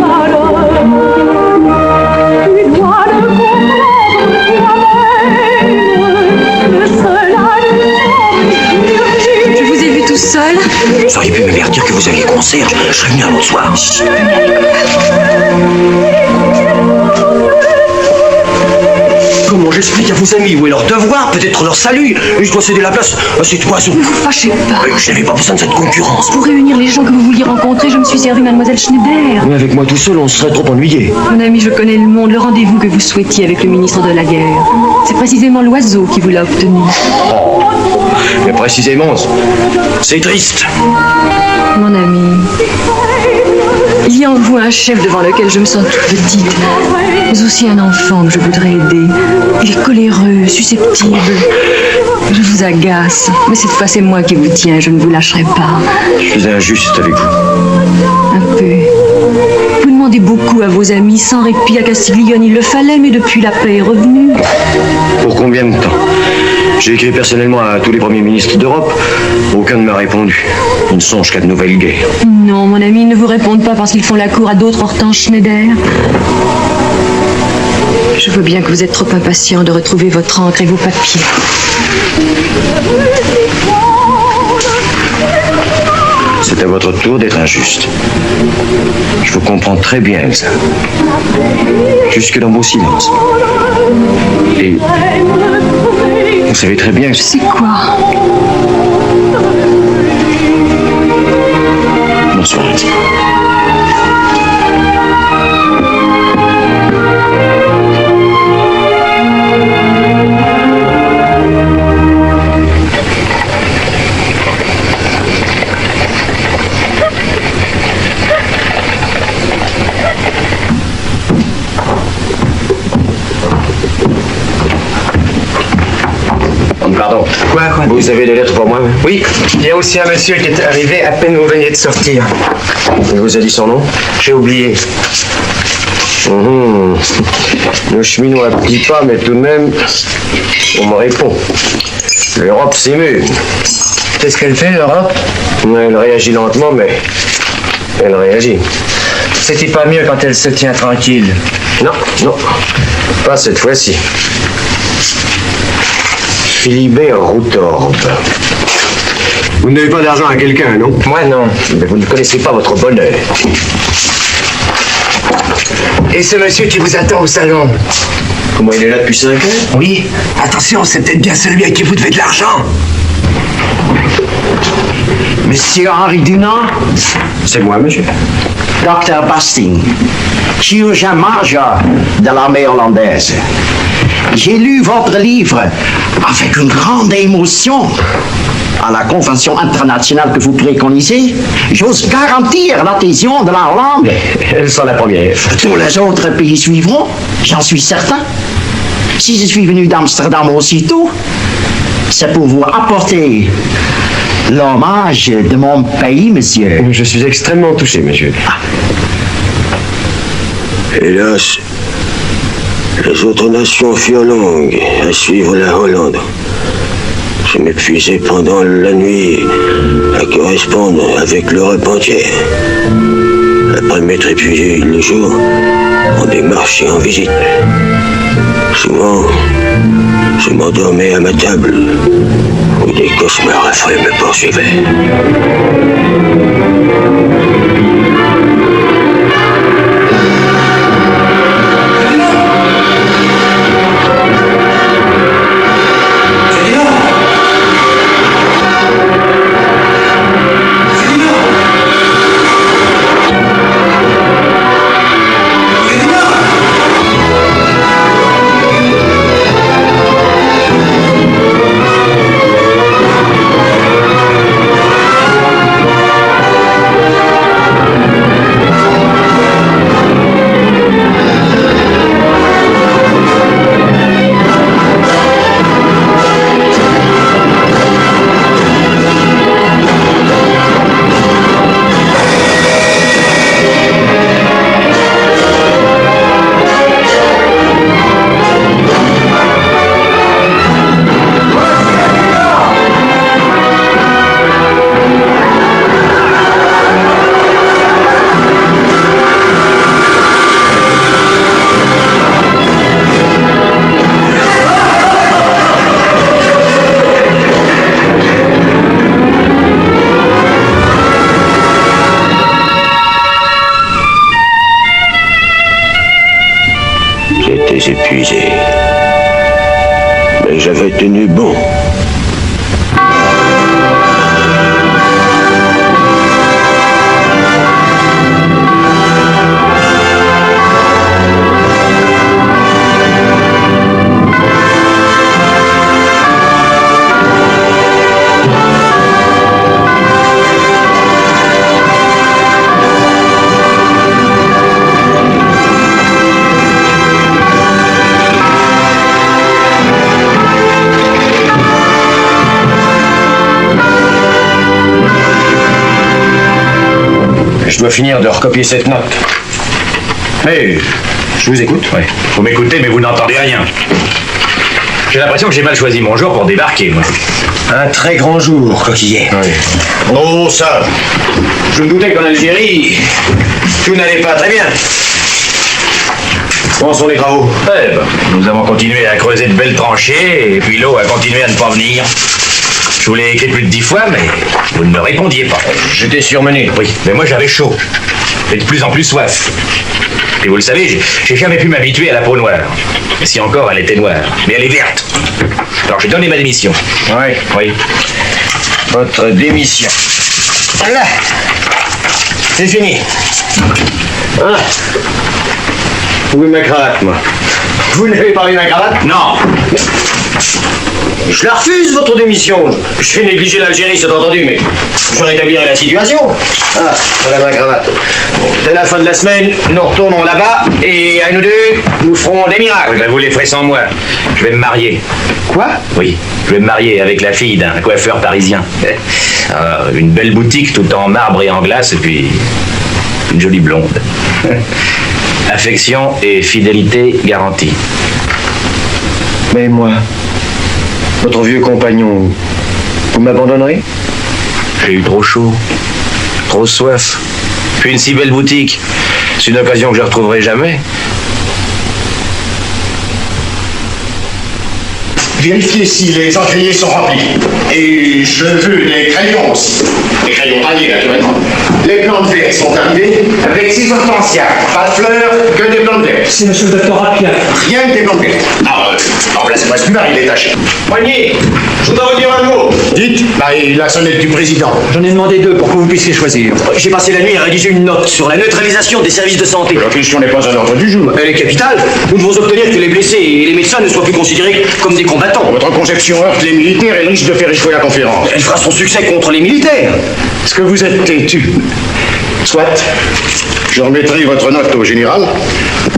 malheur. Tu dois le comprendre toi-même, que cela ne. Je vous ai vu tout seul. Vous auriez pu m'avertir que vous aviez concert, je serais venu un autre soir. Comment j'explique à vos amis où est leur devoir, peut-être leur salut? Je dois céder la place à cet oiseau. Ne vous fâchez pas. Je n'avais pas besoin de cette concurrence. Pour réunir les gens que vous vouliez rencontrer, je me suis servi Mademoiselle Schneider. Mais avec moi tout seul, on serait trop ennuyé. Mon ami, je connais le monde. Le rendez-vous que vous souhaitiez avec le ministre de la Guerre, c'est précisément l'oiseau qui vous l'a obtenu. Oh, mais précisément, c'est triste. Mon ami, il y a en vous un chef devant lequel je me sens toute petite, mais aussi un enfant que je voudrais aider. Il est coléreux, susceptible. Je vous agace, mais cette fois c'est moi qui vous tiens, je ne vous lâcherai pas. Je suis injuste avec vous. Un peu. Vous demandez beaucoup à vos amis, sans répit à Castiglione, il le fallait, mais depuis la paix est revenue. Pour combien de temps? J'ai écrit personnellement à tous les premiers ministres d'Europe. Aucun ne m'a répondu. Ils ne songent qu'à de nouvelles guerres. Non, mon ami, ils ne vous répondent pas parce qu'ils font la cour à d'autres Hortense Schneider. Je vois bien que vous êtes trop impatient de retrouver votre encre et vos papiers. C'est à votre tour d'être injuste. Je vous comprends très bien, Elsa. Jusque dans vos silences. Et vous savez très bien que... C'est quoi? Bonsoir, Elsa. Pardon. Quoi? Vous avez des lettres pour moi? Oui, il y a aussi un monsieur qui est arrivé à peine vous veniez de sortir. Il vous a dit son nom? J'ai oublié. Nous cheminons à petits pas, mais tout de même, on me répond. L'Europe s'émue. Qu'est-ce qu'elle fait, l'Europe? Elle réagit lentement, mais elle réagit. C'était pas mieux quand elle se tient tranquille? Non, non, pas cette fois-ci. Philibert Routorbe. Vous n'avez pas d'argent à quelqu'un, non? Moi, non. Mais vous ne connaissez pas votre bonheur. Et ce monsieur qui vous attend au salon? Comment il est là depuis 5 ans? Oui. Attention, c'est peut-être bien celui à qui vous devez de l'argent. Monsieur Henri Dunant? C'est moi, monsieur. Dr. Basting, chirurgien major de l'armée hollandaise. J'ai lu votre livre avec une grande émotion. À la convention internationale que vous préconisez, j'ose garantir l'adhésion de la Hollande. Elles sont la première. Tous les autres pays suivront, j'en suis certain. Si je suis venu d'Amsterdam aussitôt, c'est pour vous apporter l'hommage de mon pays, monsieur. Je suis extrêmement touché, monsieur. Hélas, les autres nations furent longues à suivre la Hollande. Je m'épuisais pendant la nuit à correspondre avec l'Europe entière. Après m'être épuisé le jour, en démarche et en visite. Souvent, je m'endormais à ma table, où des cauchemars affreux me poursuivaient. Épuisé. Mais j'avais tenu bon. Je dois finir de recopier cette note. Mais je vous écoute. Ouais. Vous m'écoutez, mais vous n'entendez rien. J'ai l'impression que j'ai mal choisi mon jour pour débarquer, moi. Un très grand jour, Coquillet. Oui. Oh, ça. Je me doutais qu'en Algérie, tout n'allait pas très bien. Comment sont les travaux? Eh ben, nous avons continué à creuser de belles tranchées, et puis l'eau a continué à ne pas venir. Je vous l'ai écrit plus de 10 fois, mais vous ne me répondiez pas. J'étais surmené. Oui, mais moi j'avais chaud. Et de plus en plus soif. Et vous le savez, j'ai jamais pu m'habituer à la peau noire. Mais si encore, elle était noire. Mais elle est verte. Alors j'ai donné ma démission. Oui. Oui. Votre démission. Là. C'est fini. Voilà. Où est ma cravate, moi? Vous n'avez pas eu ma cravate? Non. Je la refuse, votre démission. J'ai négligé l'Algérie, c'est entendu, mais je rétablirai la situation. Ah, voilà ma cravate. Dès la fin de la semaine, nous retournons là-bas, et à nous deux, nous ferons des miracles. Oui, ben vous les ferez sans moi. Je vais me marier. Quoi? Oui, je vais me marier avec la fille d'un coiffeur parisien. Alors, une belle boutique tout en marbre et en glace, et puis une jolie blonde. Affection et fidélité garantie. Mais moi, votre vieux compagnon, vous m'abandonnerez? J'ai eu trop chaud, trop soif. Puis une si belle boutique. C'est une occasion que je ne retrouverai jamais. Vérifiez si les encriers sont remplis. Et je veux les crayons aussi. Les crayons taillés, naturellement. Les plantes vertes sont arrivées avec 6 hortensias. Pas de fleurs, que des plantes vertes. C'est monsieur le docteur Rapien. Rien que des plantes vertes. Alors, Remplacez-moi ce il est taché. Poignet, je voudrais vous dire un mot. Dites, la sonnette du président. J'en ai demandé 2 pour que vous puissiez choisir. J'ai passé la nuit à rédiger une note sur la neutralisation des services de santé. La question n'est pas à l'ordre du jour. Elle est capitale. Nous devons obtenir que les blessés et les médecins ne soient plus considérés comme des combattants. Votre conception heurte les militaires et risque de faire échouer la conférence. Elle fera son succès contre les militaires. Est-ce que vous êtes têtu? Soit. Je remettrai votre note au général.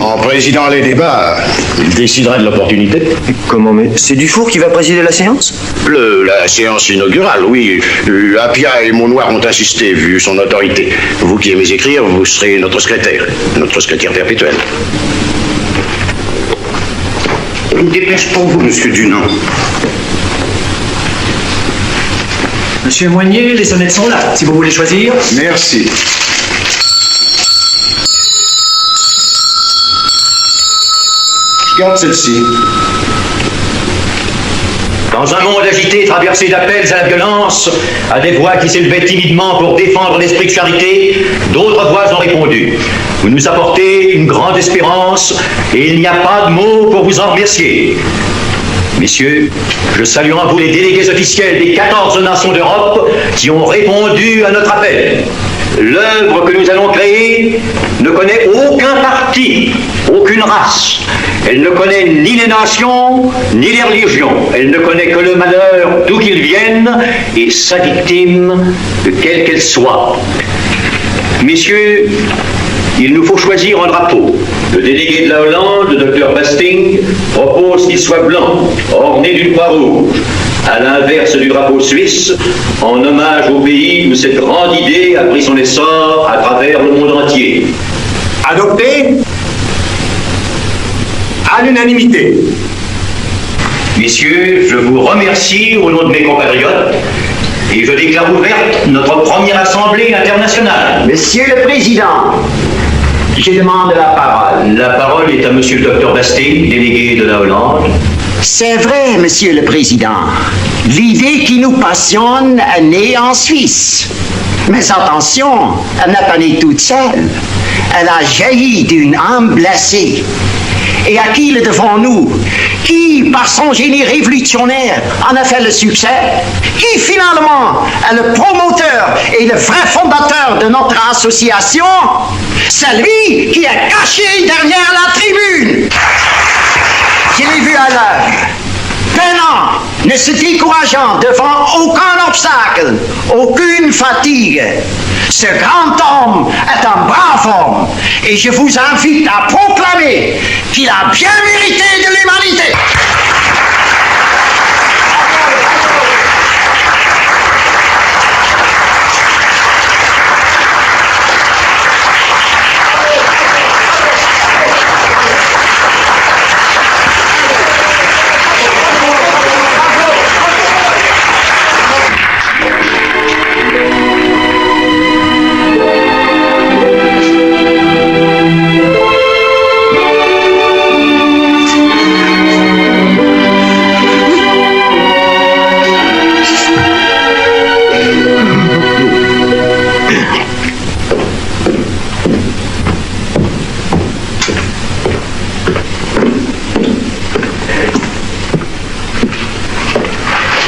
En présidant les débats, il décidera de l'opportunité. Comment, mais c'est Dufour qui va présider la séance? La séance inaugurale, oui. Appia et Monnoir ont insisté, vu son autorité. Vous qui aimez écrire, vous serez notre secrétaire perpétuel. Une dépêche pour vous, monsieur Dunant. Monsieur Moignet, les sonnettes sont là, si vous voulez choisir. Merci. Je garde celle-ci. Dans un monde agité, traversé d'appels à la violence, à des voix qui s'élevaient timidement pour défendre l'esprit de charité, d'autres voix ont répondu. Vous nous apportez une grande espérance et il n'y a pas de mots pour vous en remercier. Messieurs, je salue en vous les délégués officiels des 14 nations d'Europe qui ont répondu à notre appel. L'œuvre que nous allons créer ne connaît aucun parti, aucune race. Elle ne connaît ni les nations, ni les religions. Elle ne connaît que le malheur d'où qu'il vienne et sa victime, de quelle qu'elle soit. Messieurs, il nous faut choisir un drapeau. Le délégué de la Hollande, le docteur Basting, propose qu'il soit blanc, orné d'une croix rouge. À l'inverse du drapeau suisse, en hommage au pays où cette grande idée a pris son essor à travers le monde entier. Adopté à l'unanimité. Messieurs, je vous remercie au nom de mes compatriotes et je déclare ouverte notre première assemblée internationale. Monsieur le Président, je demande la parole. La parole est à monsieur le docteur Basting, délégué de la Hollande. C'est vrai, Monsieur le Président. L'idée qui nous passionne est née en Suisse. Mais attention, elle n'a pas né toute seule. Elle a jailli d'une âme blessée. Et à qui le devons-nous? Qui, par son génie révolutionnaire, en a fait le succès? Qui, finalement, est le promoteur et le vrai fondateur de notre association? C'est lui qui est caché derrière la tribune. Je l'ai vu à l'œuvre. Peinant, ne se décourageant devant aucun obstacle, aucune fatigue. Ce grand homme est un brave homme et je vous invite à proclamer qu'il a bien mérité de l'humanité.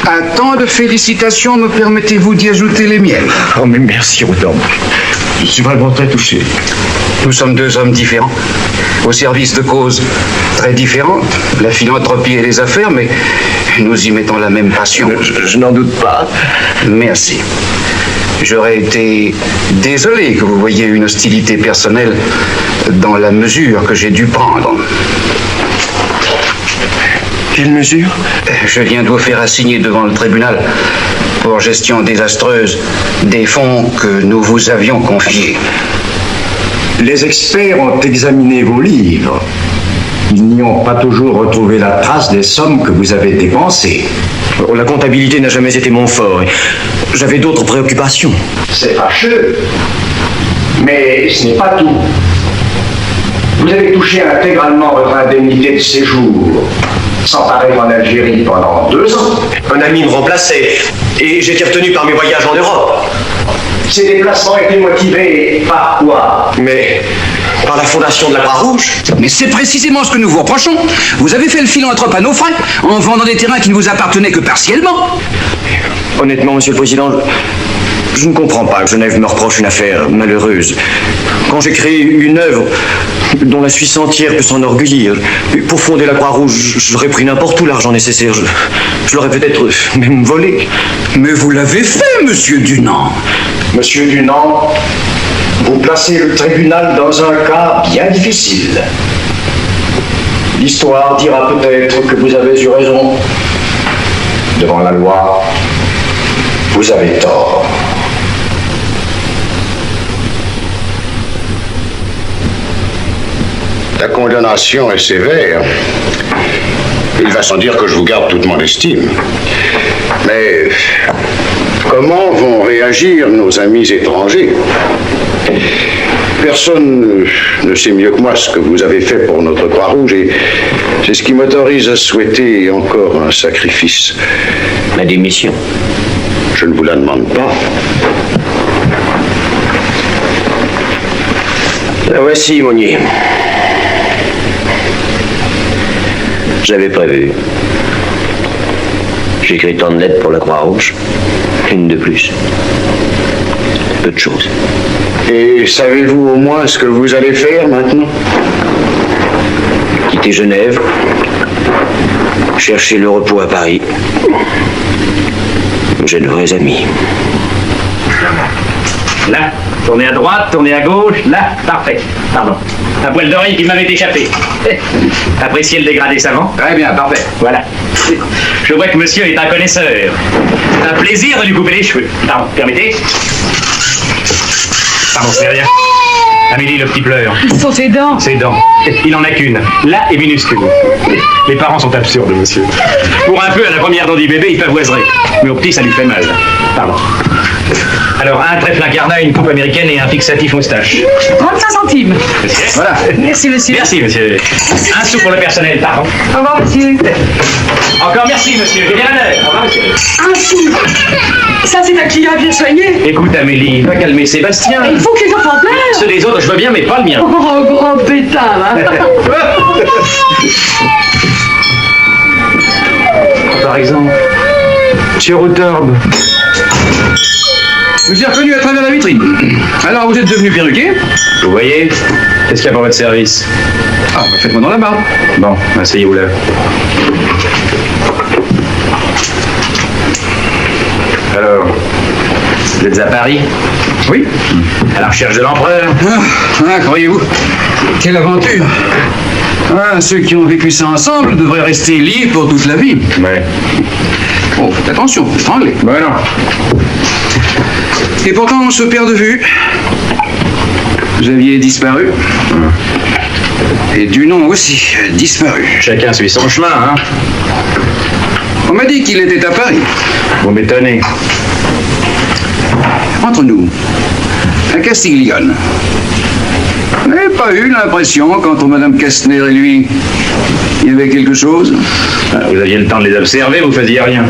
Un temps de félicitations, me permettez-vous d'y ajouter les miennes? Oh, mais merci autant. Je suis vraiment très touché. Nous sommes 2 hommes différents, au service de causes très différentes, la philanthropie et les affaires, mais nous y mettons la même passion. Je n'en doute pas. Merci. J'aurais été désolé que vous voyiez une hostilité personnelle dans la mesure que j'ai dû prendre. Quelle mesure? Je viens de vous faire assigner devant le tribunal pour gestion désastreuse des fonds que nous vous avions confiés. Les experts ont examiné vos livres. Ils n'y ont pas toujours retrouvé la trace des sommes que vous avez dépensées. La comptabilité n'a jamais été mon fort. J'avais d'autres préoccupations. C'est fâcheux. Mais ce n'est pas tout. Vous avez touché intégralement votre indemnité de séjour, sans paraître en Algérie pendant 2 ans. Un ami me remplaçait et j'étais retenu par mes voyages en Europe. Ces déplacements étaient motivés par quoi? Mais par la fondation de la Croix-Rouge. Mais c'est précisément ce que nous vous reprochons. Vous avez fait le philanthrope à nos frais en vendant des terrains qui ne vous appartenaient que partiellement. Honnêtement, monsieur le président, je ne comprends pas que Genève me reproche une affaire malheureuse. Quand j'ai créé une œuvre dont la Suisse entière peut s'enorgueillir, pour fonder la Croix-Rouge, j'aurais pris n'importe où l'argent nécessaire. Je l'aurais peut-être même volé. Mais vous l'avez fait, monsieur Dunant. Monsieur Dunant, vous placez le tribunal dans un cas bien difficile. L'histoire dira peut-être que vous avez eu raison. Devant la loi, vous avez tort. La condamnation est sévère. Il va sans dire que je vous garde toute mon estime. Mais comment vont réagir nos amis étrangers? Personne ne sait mieux que moi ce que vous avez fait pour notre Croix-Rouge et c'est ce qui m'autorise à souhaiter encore un sacrifice. La démission. Je ne vous la demande pas. La voici, Monnier. J'avais prévu. J'ai écrit tant de lettres pour la Croix-Rouge. Une de plus. Peu de choses. Et savez-vous au moins ce que vous allez faire maintenant? Quitter Genève. Chercher le repos à Paris. J'ai de vrais amis. Là, tournez à droite, tournez à gauche, là, parfait. Pardon. Un poil d'oreille qui m'avait échappé. Appréciez le dégradé savant? Très bien, parfait. Voilà. Je vois que monsieur est un connaisseur. C'est un plaisir de lui couper les cheveux. Pardon, permettez? Pardon, c'est rien. Amélie, le petit pleure. Ils sont ses dents. Ses dents. Il en a qu'une. Là est minuscule. Les parents sont absurdes, monsieur. Pour un peu, à la première dent du bébé, il pavoiserait. Mais au petit, ça lui fait mal. Pardon. Alors, un trèfle incarnat, une coupe américaine et un fixatif moustache. 35 centimes. Voilà. Merci, monsieur. Merci, monsieur. Un sou pour le personnel, pardon. Au revoir, monsieur. Encore merci, monsieur. J'ai bien l'honneur. Au revoir, monsieur. Un sou. Ça, c'est un client bien soigné. Écoute, Amélie, va calmer Sébastien. Il faut que les enfants pleurent. Ceux des autres, je veux bien, mais pas le mien. Oh, grand pétard, hein. Par exemple, monsieur Routorbe. Je vous ai reconnu à travers la vitrine. Alors, vous êtes devenu perruquier? Vous voyez? Qu'est-ce qu'il y a pour votre service? Ah, bah faites-moi dans la barbe. Bon, asseyez-vous là. Alors, vous êtes à Paris? Oui. À la recherche de l'empereur? Croyez-vous? Quelle aventure! Ah, ceux qui ont vécu ça ensemble devraient rester liés pour toute la vie. Ouais. Oh, faites attention, étranglez. Ben non. Et pourtant, on se perd de vue. Vous aviez disparu. Et Dunant aussi, disparu. Chacun suit son chemin, hein? On m'a dit qu'il était à Paris. Vous m'étonnez. Entre nous, à Castiglione. Vous n'avez pas eu l'impression, qu'entre Madame Kestner et lui, il y avait quelque chose? Vous aviez le temps de les observer, vous faisiez rien.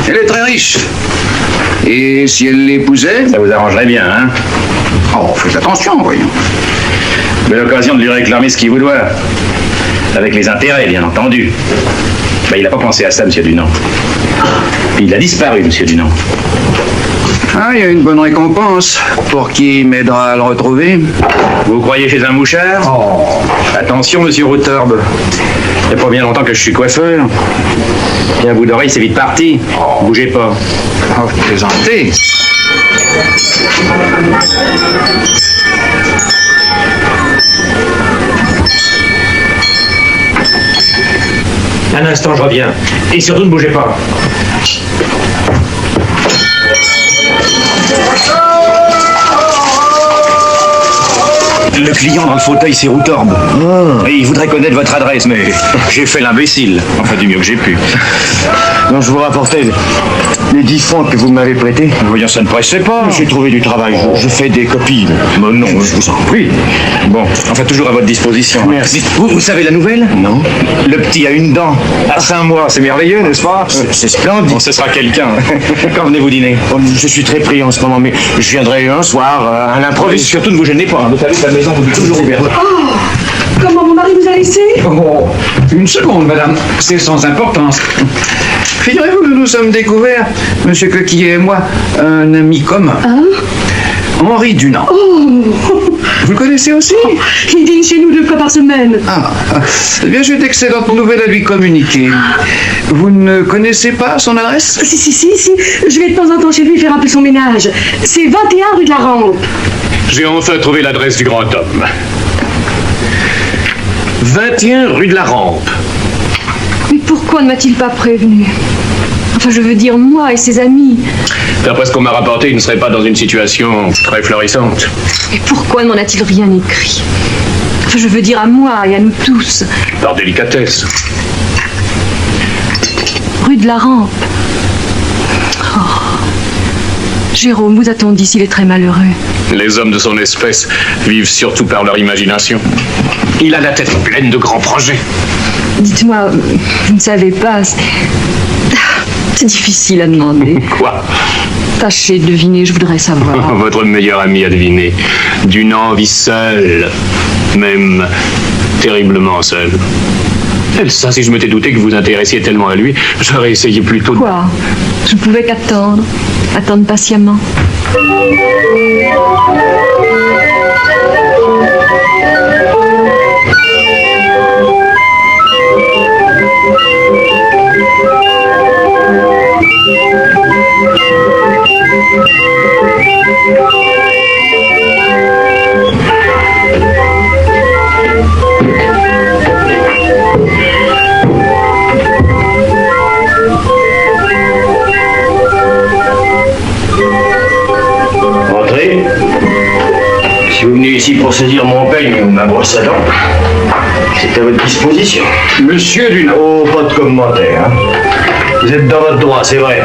Elle est très riche. Et si elle l'épousait? Ça vous arrangerait bien, hein? Oh, faites attention, voyons. Belle occasion de lui réclamer ce qu'il vous doit. Avec les intérêts, bien entendu. Ben, il n'a pas pensé à ça, monsieur Dunant. Puis il a disparu, monsieur Dunant. Ah, il y a une bonne récompense pour qui m'aidera à le retrouver. Vous croyez chez un mouchard? Oh. Attention, monsieur Routorbe. Il n'y a pas bien longtemps que je suis coiffeur. Et un bout d'oreille, c'est vite parti. Oh. Bougez pas. Oh, plaisantez. Un instant, je reviens. Et surtout, ne bougez pas. Le client dans le fauteuil, c'est Routorbe. Et il voudrait connaître votre adresse, mais j'ai fait l'imbécile. Enfin, du mieux que j'ai pu. Donc, je vous rapportais Les 10 francs que vous m'avez prêtés? Voyons, ça ne pressait pas. J'ai trouvé du travail, je fais des copies. Mais non, je vous en prie. Bon, enfin, toujours à votre disposition. Merci. Vous savez la nouvelle? Non. Le petit a une dent. À 5 mois, c'est merveilleux, n'est-ce pas? C'est splendide. Bon, ce sera quelqu'un. Quand venez-vous dîner? Je suis très pris en ce moment, mais je viendrai un soir à l'improviste. Surtout ne vous gênez pas. Vous savez, la maison vous est toujours ouverte. Oh, comment mon mari vous a laissé? Oh, une seconde, madame. C'est sans importance. Figurez-vous que nous sommes découverts, monsieur Coquillet et moi, un ami commun. Hein? Henri Dunant. Oh. Vous le connaissez aussi? Il dîne chez nous 2 fois par semaine. Ah, eh bien, j'ai d'excellentes nouvelles à lui communiquer. Vous ne connaissez pas son adresse? Si. Je vais de temps en temps chez lui faire un peu son ménage. C'est 21 rue de la Rampe. J'ai enfin trouvé l'adresse du grand homme. 21 rue de la Rampe. Mais pourquoi ne m'a-t-il pas prévenu? Enfin, je veux dire, moi et ses amis. D'après ce qu'on m'a rapporté, il ne serait pas dans une situation très florissante. Et pourquoi ne m'en a-t-il rien écrit? Enfin, je veux dire à moi et à nous tous. Par délicatesse. Rue de la Rampe. Oh. Jérôme, vous a-t-on dit s'il est très malheureux? Les hommes de son espèce vivent surtout par leur imagination. Il a la tête pleine de grands projets. Dites-moi, vous ne savez pas, c'est difficile à demander. Quoi? Tâchez de deviner, je voudrais savoir. Votre meilleur ami a deviné. Dunant vit seul, même terriblement seul. Elsa, si je m'étais douté que vous vous intéressiez tellement à lui, j'aurais essayé plutôt de... Quoi? Je ne pouvais qu'attendre. Attendre patiemment. Entrez. Si vous venez ici pour saisir mon peigne ou ma brosse à dents, c'est à votre disposition. Monsieur Dunant. Oh, pas de commentaire. Hein. Vous êtes dans votre droit, c'est vrai.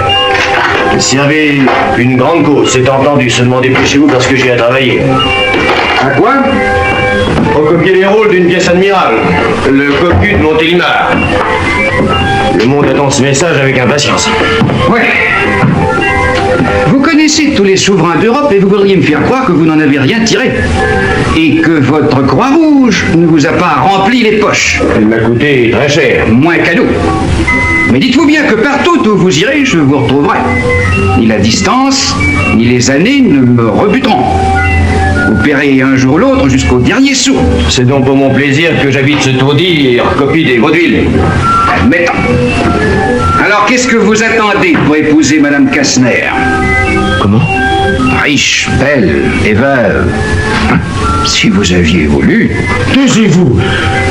Vous servez une grande cause, c'est entendu. Seulement dépêchez-vous parce que j'ai à travailler. À quoi? Recopier les rôles d'une pièce admirable. Le cocu de Montélimar. Le monde attend ce message avec impatience. Ouais. Vous connaissez tous les souverains d'Europe et vous voudriez me faire croire que vous n'en avez rien tiré. Et que votre Croix-Rouge ne vous a pas rempli les poches. Elle m'a coûté très cher. Moins qu'à nous. Mais dites-vous bien que partout où vous irez, je vous retrouverai. Ni la distance, ni les années ne me rebuteront. Vous paierez un jour ou l'autre jusqu'au dernier sou. C'est donc pour mon plaisir que j'habite ce taudis et recopie des vaudevilles. Admettons. Alors qu'est-ce que vous attendez pour épouser Madame Kastner? Comment? Riche, belle et veuve. Si vous aviez voulu... Taisez-vous.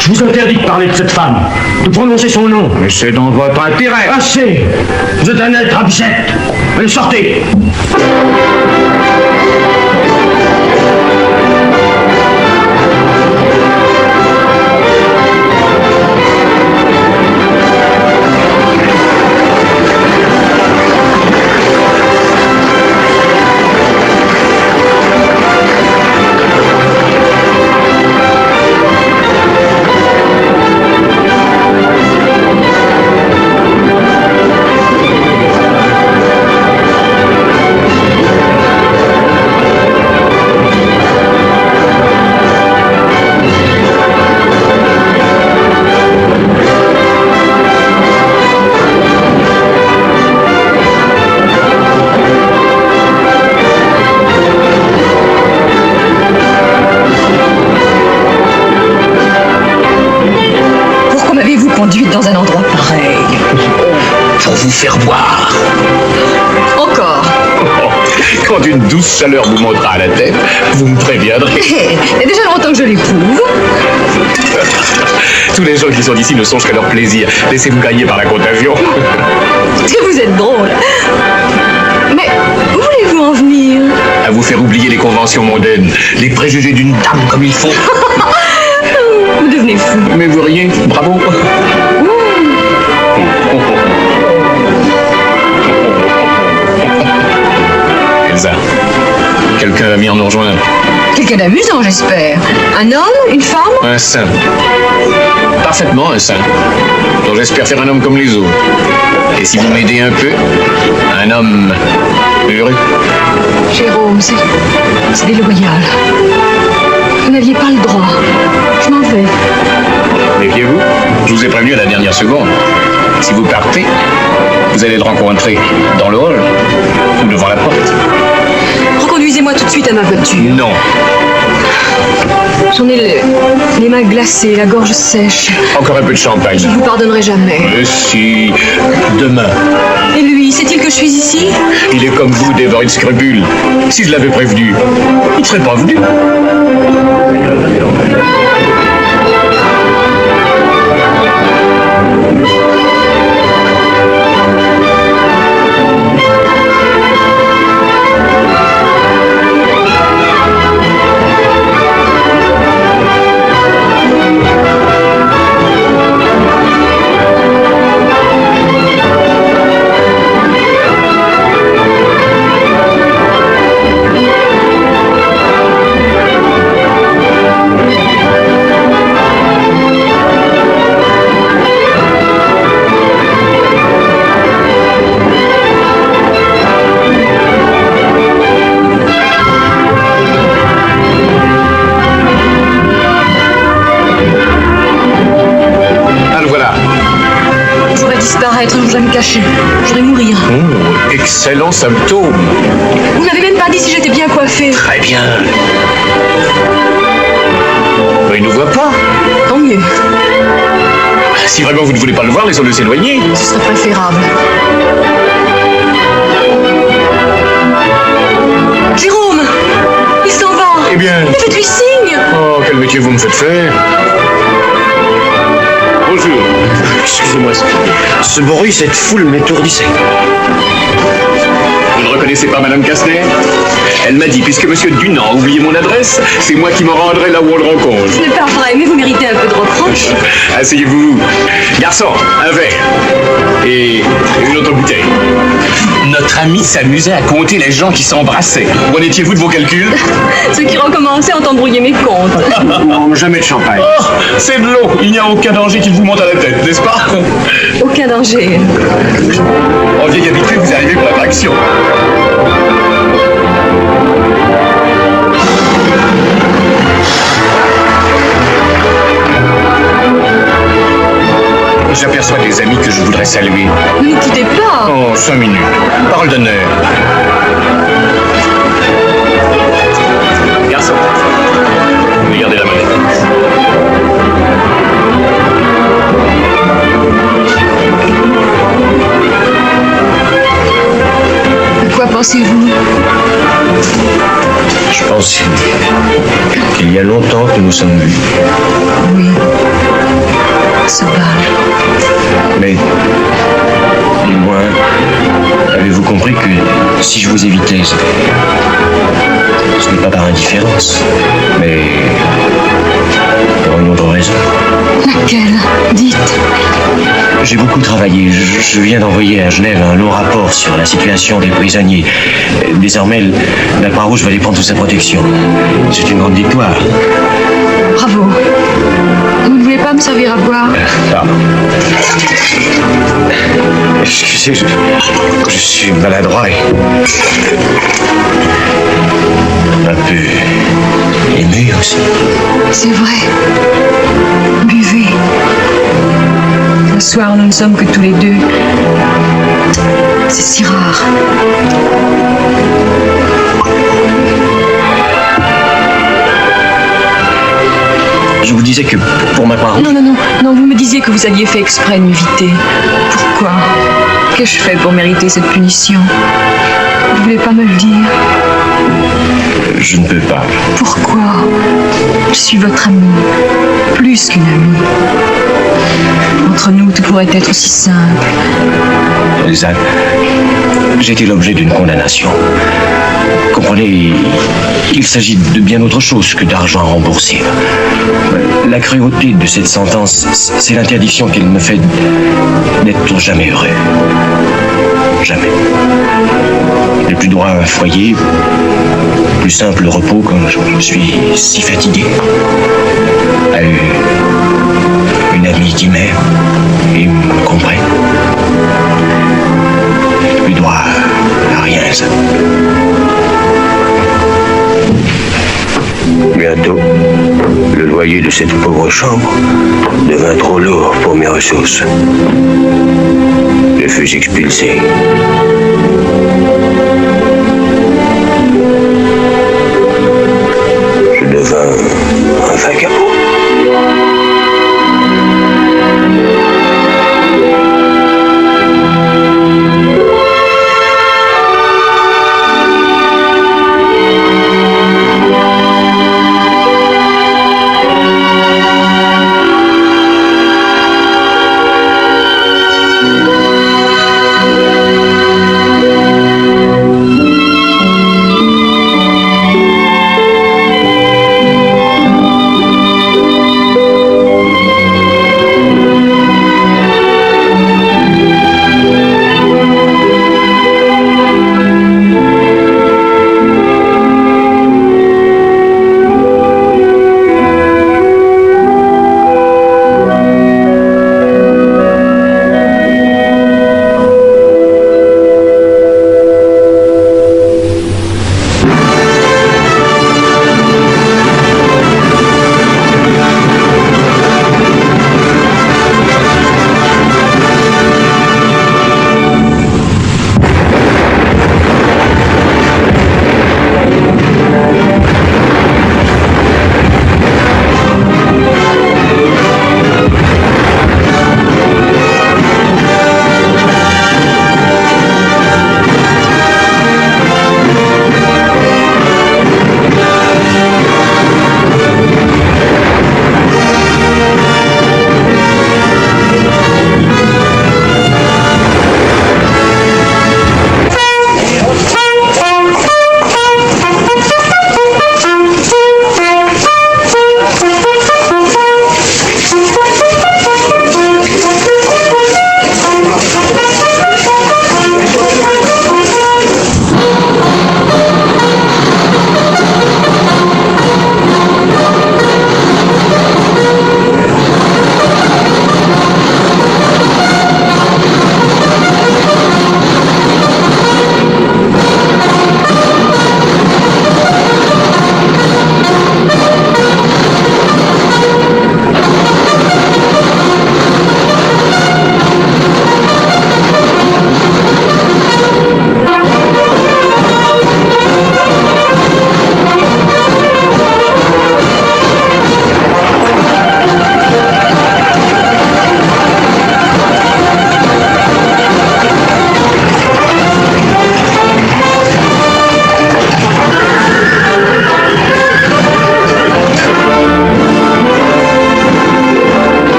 Je vous interdis de parler de cette femme, de prononcer son nom. Mais c'est dans votre intérêt. Assez. Vous êtes un être abject. Allez, sortez. Dans un endroit pareil. Pour vous faire boire. Encore. Quand une douce chaleur vous montera à la tête, vous me préviendrez. Il y a déjà longtemps que je l'éprouve. Tous les gens qui sont ici ne songent qu'à leur plaisir. Laissez-vous gagner par la contagion. Vous êtes drôle. Mais où voulez-vous en venir? À vous faire oublier les conventions mondaines, les préjugés d'une dame comme il faut. Vous devenez fou. Mais vous riez, bravo. quelqu'un va venir nous rejoindre. Quelqu'un d'amusant, j'espère. Un homme? Une femme? Un saint. Parfaitement un saint. Dont j'espère faire un homme comme les autres. Et si vous m'aidez un peu, un homme heureux. Jérôme, c'est déloyal. Vous n'aviez pas le droit. Je m'en vais. Méfiez-vous, je vous ai prévenu à la dernière seconde. Si vous partez, vous allez le rencontrer dans le hall ou devant la porte. Reconduisez-moi tout de suite à ma voiture. Non. J'en ai les mains glacées, la gorge sèche. Encore un peu de champagne. Je ne vous pardonnerai jamais. Mais si, demain. Et lui, sait-il que je suis ici? Il est comme vous, dévoré de scrupules. Si je l'avais prévenu, il ne serait pas venu. Je voudrais me cacher. Je voudrais mourir. Oh, excellent symptôme. Vous n'avez même pas dit si j'étais bien coiffée. Très bien. Mais il ne nous voit pas. Tant mieux. Si vraiment vous ne voulez pas le voir, laissons-le s'éloigner. Ce serait préférable. Jérôme, il s'en va. Eh bien... Mais faites-lui signe. Oh, quel métier vous me faites faire. Bonjour. Excusez-moi, ce bruit, cette foule m'étourdissait. Vous ne reconnaissez pas Madame Castner? Elle m'a dit, puisque Monsieur Dunant a oublié mon adresse, c'est moi qui me rendrai là où on le rencontre. Ce n'est pas vrai, mais vous méritez un peu de reproche. Asseyez-vous. Garçon, un verre. Et une autre bouteille. Notre ami s'amusait à compter les gens qui s'embrassaient. Où en étiez-vous de vos calculs? Ceux qui recommençaient ont embrouillé mes comptes. Non, jamais de champagne. Oh, c'est de l'eau. Il n'y a aucun danger qu'il vous monte à la tête, n'est-ce pas? Aucun danger. En vieille habitué, vous arrivez pour l'attraction. J'aperçois des amis que je voudrais saluer. Ne nous quittez pas. Oh, 5 minutes. Parole d'honneur. Garçon, regardez la monnaie. À quoi pensez-vous? Je pense qu'il y a longtemps que nous sommes vus. Oui. Ce bal. Mais, du moins, avez-vous compris que si je vous évitais, ce n'est pas par indifférence, mais pour une autre raison. Laquelle? Dites. J'ai beaucoup travaillé. Je viens d'envoyer à Genève un long rapport sur la situation des prisonniers. Désormais, la Croix-Rouge va les prendre sous sa protection. C'est une grande victoire. Bravo. Vous ne voulez pas me servir à boire? Pardon. Excusez, je suis maladroit et un peu ému aussi. C'est vrai. Buvez. Ce soir, nous ne sommes que tous les deux. C'est si rare. Je vous disais que pour ma part... Non, vous me disiez que vous aviez fait exprès de m'éviter. Pourquoi? Qu'ai-je fait pour mériter cette punition? Vous ne voulez pas me le dire? Je ne peux pas. Pourquoi? Je suis votre amie. Plus plus qu'une amie. Entre nous, tout pourrait être aussi simple. Elsa, j'étais l'objet d'une condamnation. Comprenez, il s'agit de bien autre chose que d'argent à rembourser. La cruauté de cette sentence, c'est l'interdiction qu'elle me fait d'être jamais heureux. Jamais. Je n'ai plus droit à un foyer, plus simple repos quand je suis si fatigué. À une amie qui m'aime et me comprenne. Je n'ai plus droit à rien, ça. Bientôt, le loyer de cette pauvre chambre devint trop lourd pour mes ressources. Je fus expulsé. Je devins un vagabond.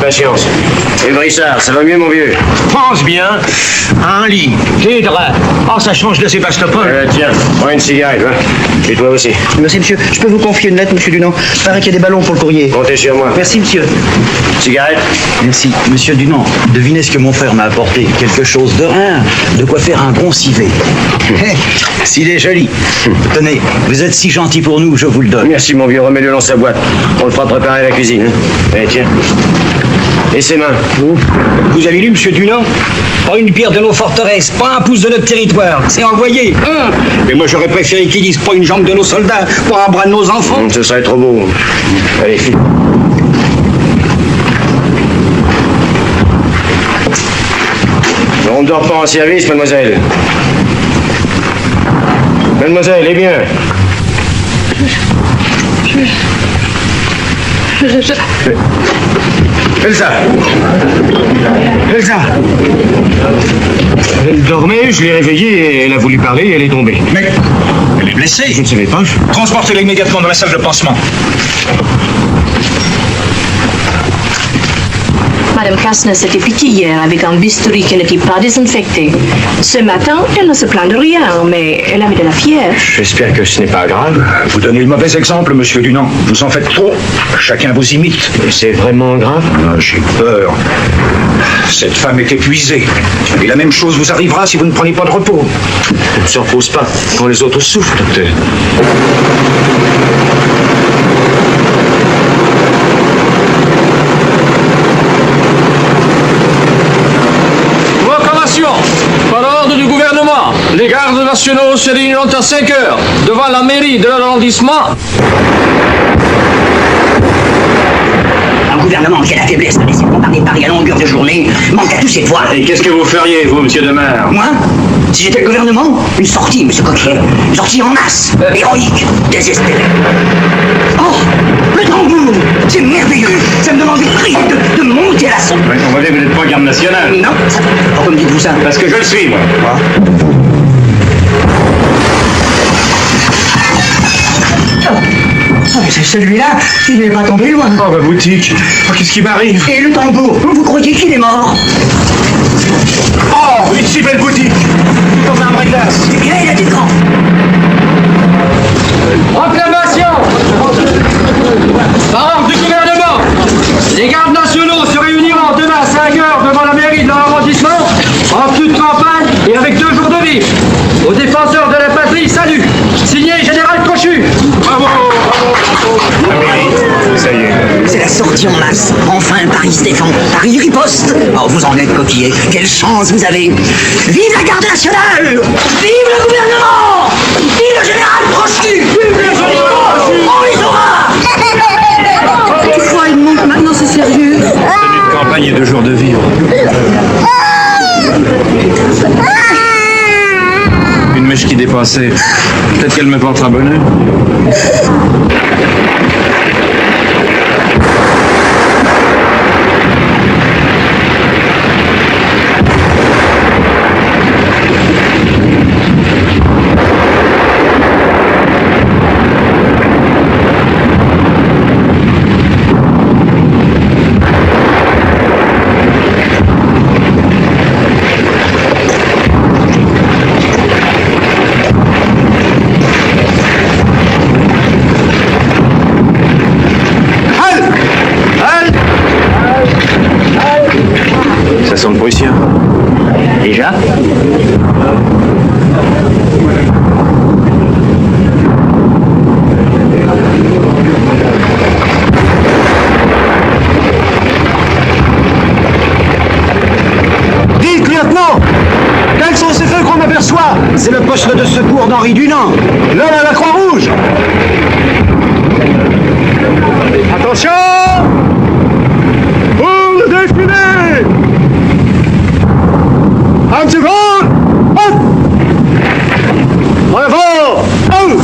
patience. Et Brissard, ça va mieux, mon vieux? Pense bien. Un lit, des draps. Oh, ça change de Sébastopol. Tiens, prends une cigarette, va. Et toi aussi. Merci, monsieur. Je peux vous confier une lettre, monsieur Dunant? Il paraît qu'il y a des ballons pour le courrier. Comptez sur moi. Merci, monsieur. Cigarette? Merci. Monsieur Dunant, devinez ce que mon frère m'a apporté. Quelque chose de rien. De quoi faire un bon civet. S'il est joli. Tenez, vous êtes si gentil pour nous, je vous le donne. Merci, mon vieux. Remets-le dans sa boîte. On le fera préparer à la cuisine. Hein. Tiens. Et ses mains? Vous avez lu, monsieur Dunant? Pas une pierre de nos forteresses, pas un pouce de notre territoire. C'est envoyé. Mais moi, j'aurais préféré qu'ils disent pas une jambe de nos soldats, pas un bras de nos enfants. Ce serait trop beau. Allez, file. On ne dort pas en service, mademoiselle. Mademoiselle, eh bien. Elsa! Elsa! Elle dormait, je l'ai réveillée et elle a voulu parler et elle est tombée. Mais elle est blessée. Je ne savais pas. Transportez-la immédiatement dans la salle de pansement. Madame Kastner s'était piquée hier avec un bistouri qui n'était pas désinfecté. Ce matin, elle ne se plaint de rien, mais elle avait de la fièvre. J'espère que ce n'est pas grave. Vous donnez le mauvais exemple, monsieur Dunant. Vous en faites trop. Chacun vous imite. Et c'est vraiment grave? J'ai peur. Cette femme est épuisée. Et la même chose vous arrivera si vous ne prenez pas de repos. On ne se repose pas quand les autres souffrent, docteur. Par ordre du gouvernement, les gardes nationaux se réuniront à 5 heures devant la mairie de l'arrondissement. Un gouvernement qui a la faiblesse de laisser bombarder Paris à longueur de journée manque à tous ses poids. Et qu'est-ce que vous feriez, vous, monsieur de Maire? Moi? Si j'étais le gouvernement, une sortie, monsieur Coquet. Une sortie en masse, héroïque, désespérée. Oh, le tambour, c'est merveilleux. Ça me donne envie de monter à l'assaut. Ouais, on va dire que vous n'êtes pas garde nationale. Non, pourquoi me dites-vous ça? Parce que je le suis, moi. Oh, mais c'est celui-là, il n'est pas tombé loin. Oh, ma boutique. Oh, qu'est-ce qui m'arrive? Et le tambour, vous croyez qu'il est mort? Oh, une si belle boutique. Dans un bras de glace. Eh bien, il a des grands. Proclamation! Par ordre du gouvernement, les gardes nationaux se réuniront demain à 5 heures devant la mairie de l'arrondissement, en toute campagne et avec 2 jours de vivre. Aux défenseurs de la patrie, salut! Signé Général Trochu! Bravo! Ça y est. C'est la sortie en masse. Enfin, Paris se défend. Paris riposte. Oh, vous en êtes coquillés. Quelle chance vous avez. Vive la garde nationale! Vive le gouvernement! Vive le général Trochu! Vive le général! On les aura! Tu crois, Edmond, maintenant c'est sérieux? Une campagne et 2 jours de vivre. Une mèche qui dépassait. Peut-être qu'elle me portera bonheur. Ça sent le prussien. Déjà? Dites, lieutenant! Quels sont ces feux qu'on aperçoit? C'est le poste de secours d'Henri Dunant. L'homme à la Croix-Rouge. Attention! Pour le défilé! Un second! Hop! Bravo! Oh!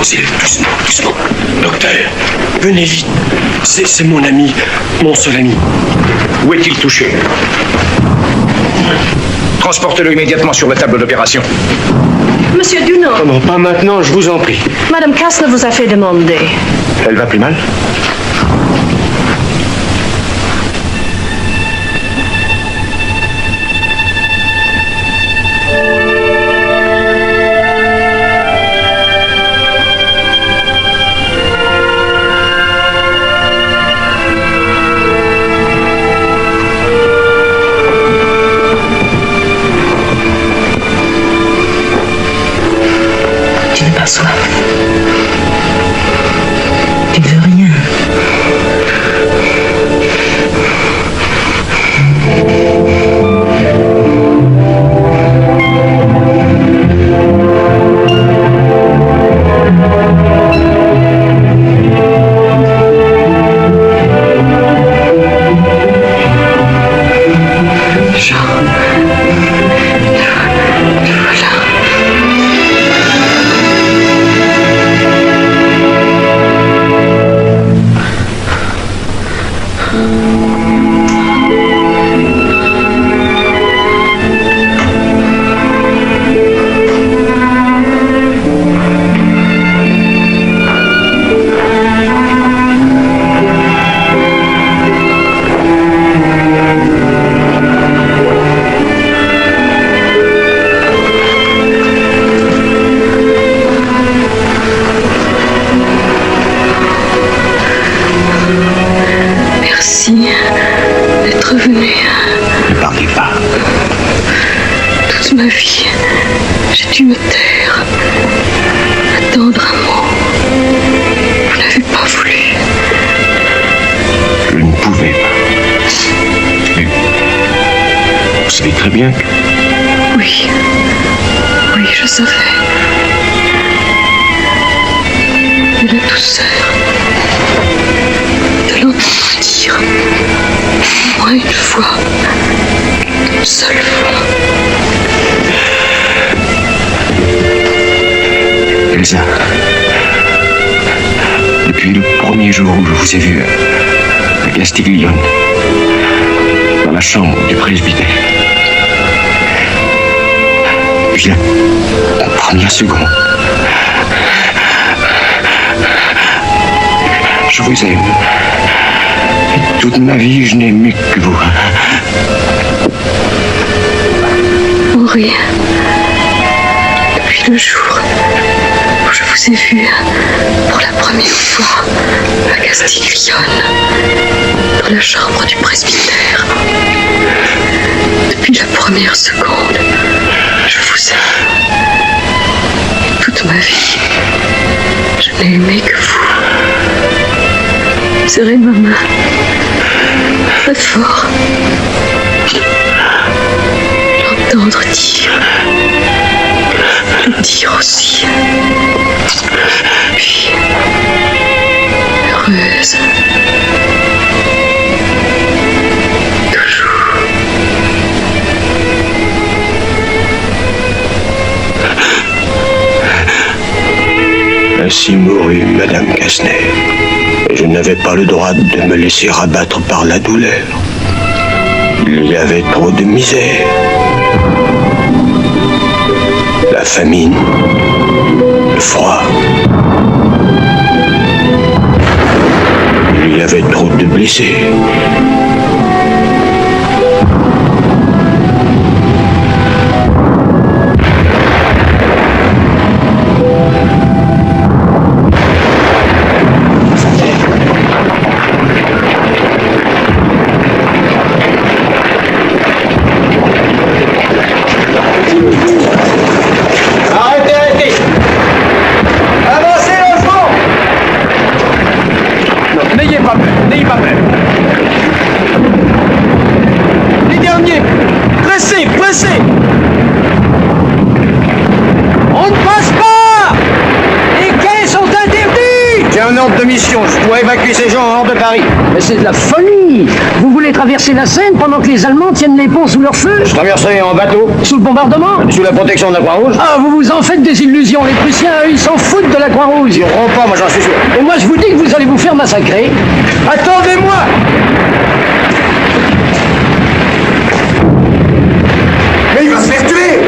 Posez-le doucement, doucement. Docteur, venez vite. C'est mon ami, mon seul ami. Où est-il touché? Transportez-le immédiatement sur la table d'opération. Monsieur Dunant. Oh non, pas maintenant, je vous en prie. Madame Kastner vous a fait demander. Elle va plus mal? Tu n'as pas soif. Tu ne veux rien. Merci d'être venu. Ne parlez pas. Toute ma vie, j'ai dû me taire, attendre un mot. Vous n'avez pas voulu. Je ne pouvais pas. Mais vous savez très bien que... Oui, oui, je savais. Mais la douceur de l'entendre dire, au moins une fois, une seule fois. Elsa, depuis le premier jour où je vous ai vu à Castiglione, dans la chambre du presbytère, puis la première seconde, je vous aime. Et toute ma vie, je n'ai aimé que vous. Henri, depuis le jour où je vous ai vu pour la première fois à Castiglione, dans la chambre du presbytère, depuis la première seconde, je vous aime. Et toute ma vie, je n'ai aimé que vous. Serrez ma main très fort. L'entendre dire. Le dire aussi. Puis, heureuse. Toujours. Ainsi mourut Madame Kastner. Et je n'avais pas le droit de me laisser abattre par la douleur. Il y avait trop de misère. La famine, le froid. Il y avait trop de blessés. N'ayez pas peur. ordre de mission. Je dois évacuer ces gens hors de Paris. Mais c'est de la folie. Vous voulez traverser la Seine pendant que les Allemands tiennent les ponts sous leur feu? Je traverserai en bateau. Sous le bombardement? Sous la protection de la Croix-Rouge. Ah, vous vous en faites des illusions. Les Prussiens, eux, ils s'en foutent de la Croix-Rouge. Ils n'auront pas, moi j'en suis sûr. Et moi, je vous dis que vous allez vous faire massacrer. Attendez-moi! Mais il va se faire tuer!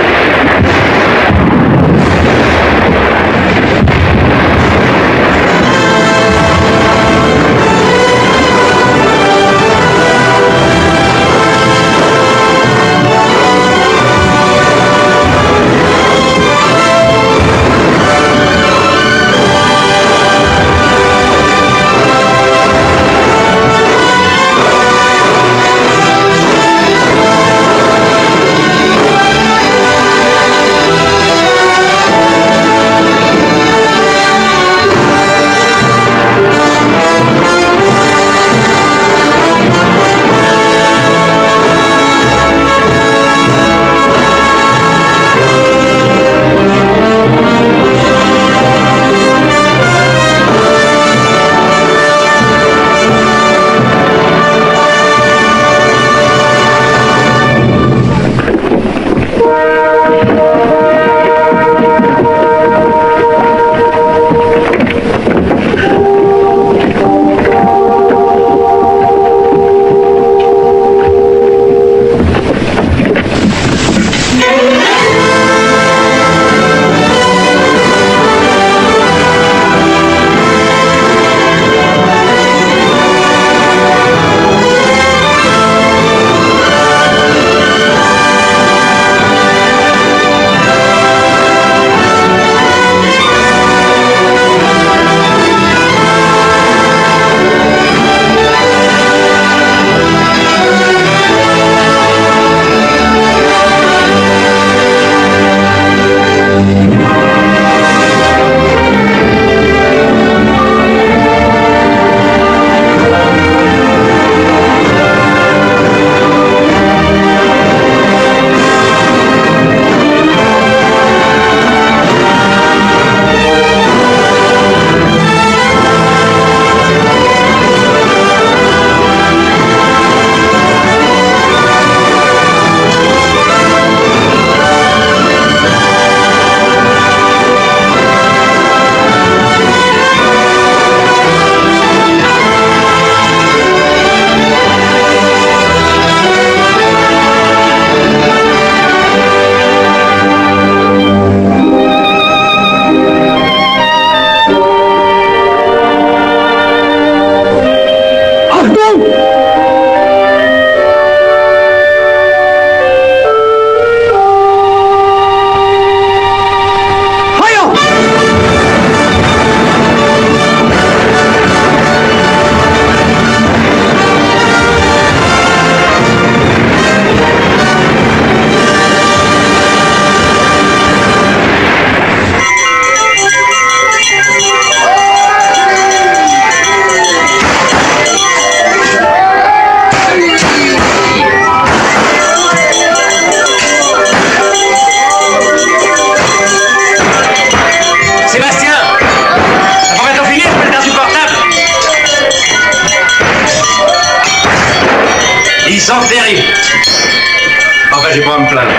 j'ai pas à me plaindre.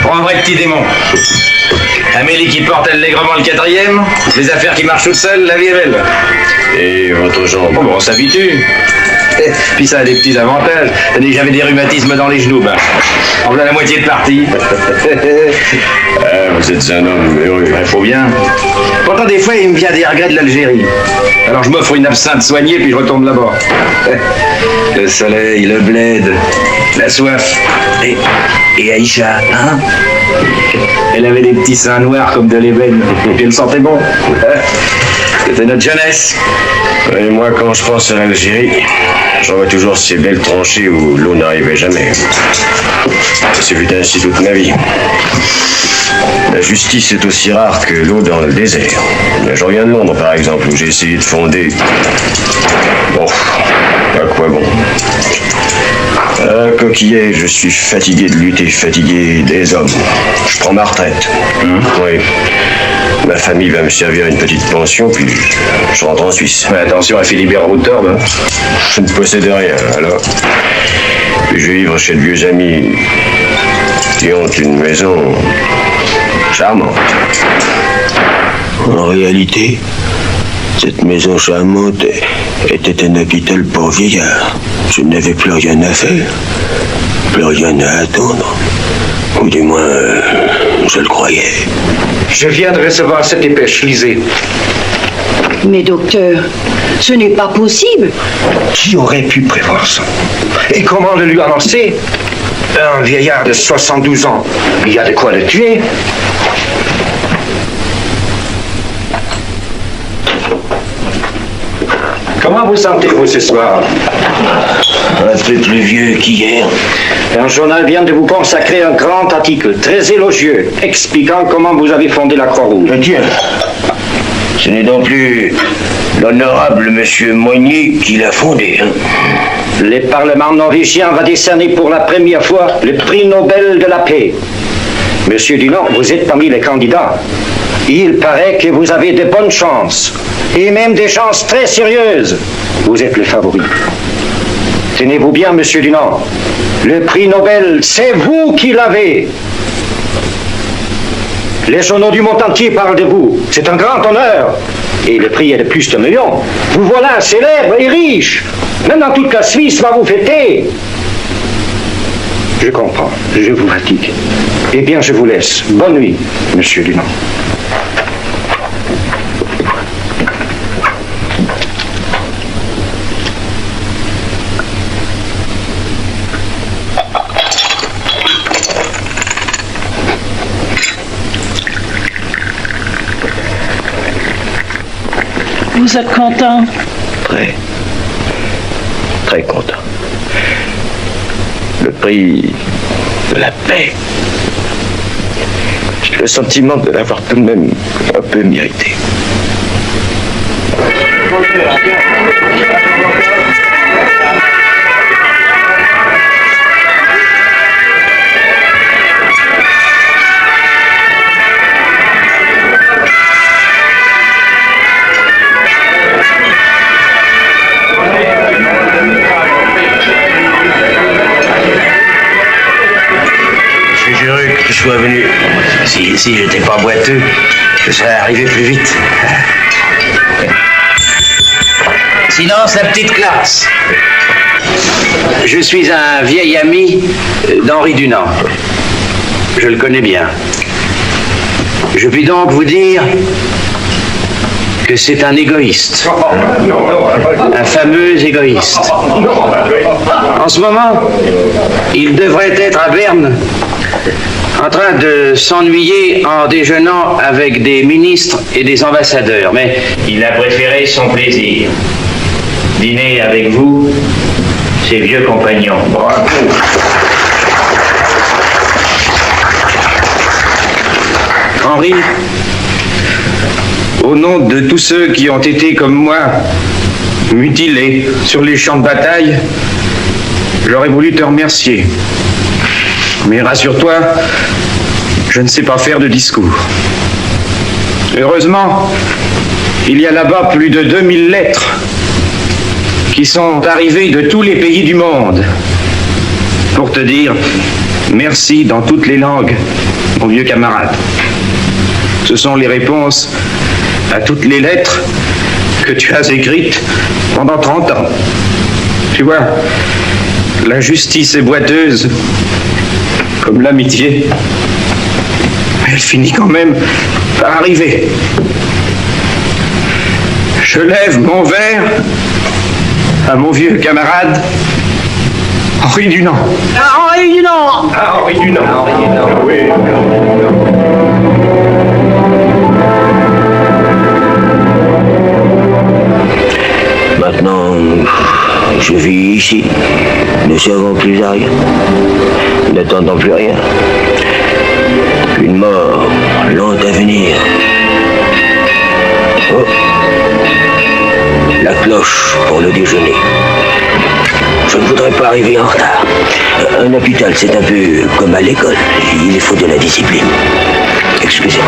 Pour un vrai petit démon. Amélie qui porte allègrement le 4e, les affaires qui marchent toutes seules, la vie est belle. Et votre jambe? Bon, on s'habitue. Puis ça a des petits avantages. C'est-à-dire que j'avais des rhumatismes dans les genoux, ben. En voilà la moitié de partie. Vous êtes un homme heureux. Il faut bien. Pourtant, des fois, il me vient des regrets de l'Algérie. Alors je m'offre une absinthe soignée, puis je retourne là-bas. Le soleil, le bled, la soif. Et Aïcha, hein? Elle avait des petits seins noirs comme de l'ébène, puis elle sentait bon. C'était notre jeunesse. Et moi, quand je pense à l'Algérie, j'en vois toujours ces belles tranchées où l'eau n'arrivait jamais. C'est fut ainsi toute ma vie. La justice est aussi rare que l'eau dans le désert. Je reviens de Londres, par exemple, où j'ai essayé de fonder... Bon, à quoi bon? Coquillet, je suis fatigué de lutter, fatigué des hommes. Je prends ma retraite. Oui. Ma famille va me servir une petite pension, puis je rentre en Suisse. Mais attention à Philibert Routorbe. Hein. Je ne possède rien, alors. Puis je vais vivre chez de vieux amis qui ont une maison charmante. En réalité, cette maison charmante était un hôpital pour vieillards. Je n'avais plus rien à faire, plus rien à attendre. Ou du moins, je le croyais. Je viens de recevoir cette dépêche, lisez. Mais docteur, ce n'est pas possible. Qui aurait pu prévoir ça? Et comment le lui annoncer? Un vieillard de 72 ans, il y a de quoi le tuer. Comment vous sentez-vous ce soir? Un peu plus vieux qu'hier. Un journal vient de vous consacrer un grand article, très élogieux, expliquant comment vous avez fondé la Croix-Rouge. Tiens, ce n'est donc plus l'honorable monsieur Moigny qui l'a fondé, hein? Le Parlement norvégien va décerner pour la première fois le prix Nobel de la paix. Monsieur Dunant, vous êtes parmi les candidats. Il paraît que vous avez de bonnes chances, et même des chances très sérieuses. Vous êtes le favori. Tenez-vous bien, monsieur Dunant. Le prix Nobel, c'est vous qui l'avez. Les journaux du monde entier parlent de vous. C'est un grand honneur. Et le prix est de plus de 1 million. Vous voilà célèbre et riche. Maintenant, toute la Suisse va vous fêter. Je comprends. Je vous fatigue. Eh bien, je vous laisse. Bonne nuit, monsieur Dunant. Vous êtes content? Très, très content. Le prix de la paix. J'ai le sentiment de l'avoir tout de même un peu mérité. Que je sois venu. Si j'étais pas boiteux, je serais arrivé plus vite. Silence, la petite classe. Je suis un vieil ami d'Henri Dunant. Je le connais bien. Je puis donc vous dire que c'est un égoïste. Un fameux égoïste. En ce moment, il devrait être à Berne, en train de s'ennuyer en déjeunant avec des ministres et des ambassadeurs, mais il a préféré son plaisir. Dîner avec vous, ses vieux compagnons. Bravo. Henri, au nom de tous ceux qui ont été comme moi mutilés sur les champs de bataille, j'aurais voulu te remercier. Mais rassure-toi, je ne sais pas faire de discours. Heureusement, il y a là-bas plus de 2000 lettres qui sont arrivées de tous les pays du monde pour te dire merci dans toutes les langues, mon vieux camarade. Ce sont les réponses à toutes les lettres que tu as écrites pendant 30 ans. Tu vois, la justice est boiteuse, comme l'amitié. Elle finit quand même par arriver. Je lève mon verre à mon vieux camarade Henri Dunant. Henri Dunant. Henri Dunant. Oui. Maintenant, je vis ici, ne servant plus à rien, n'attendant plus rien. Une mort lente à venir. Oh, la cloche pour le déjeuner. Je ne voudrais pas arriver en retard. Un hôpital, c'est un peu comme à l'école. Il faut de la discipline. Excusez-moi.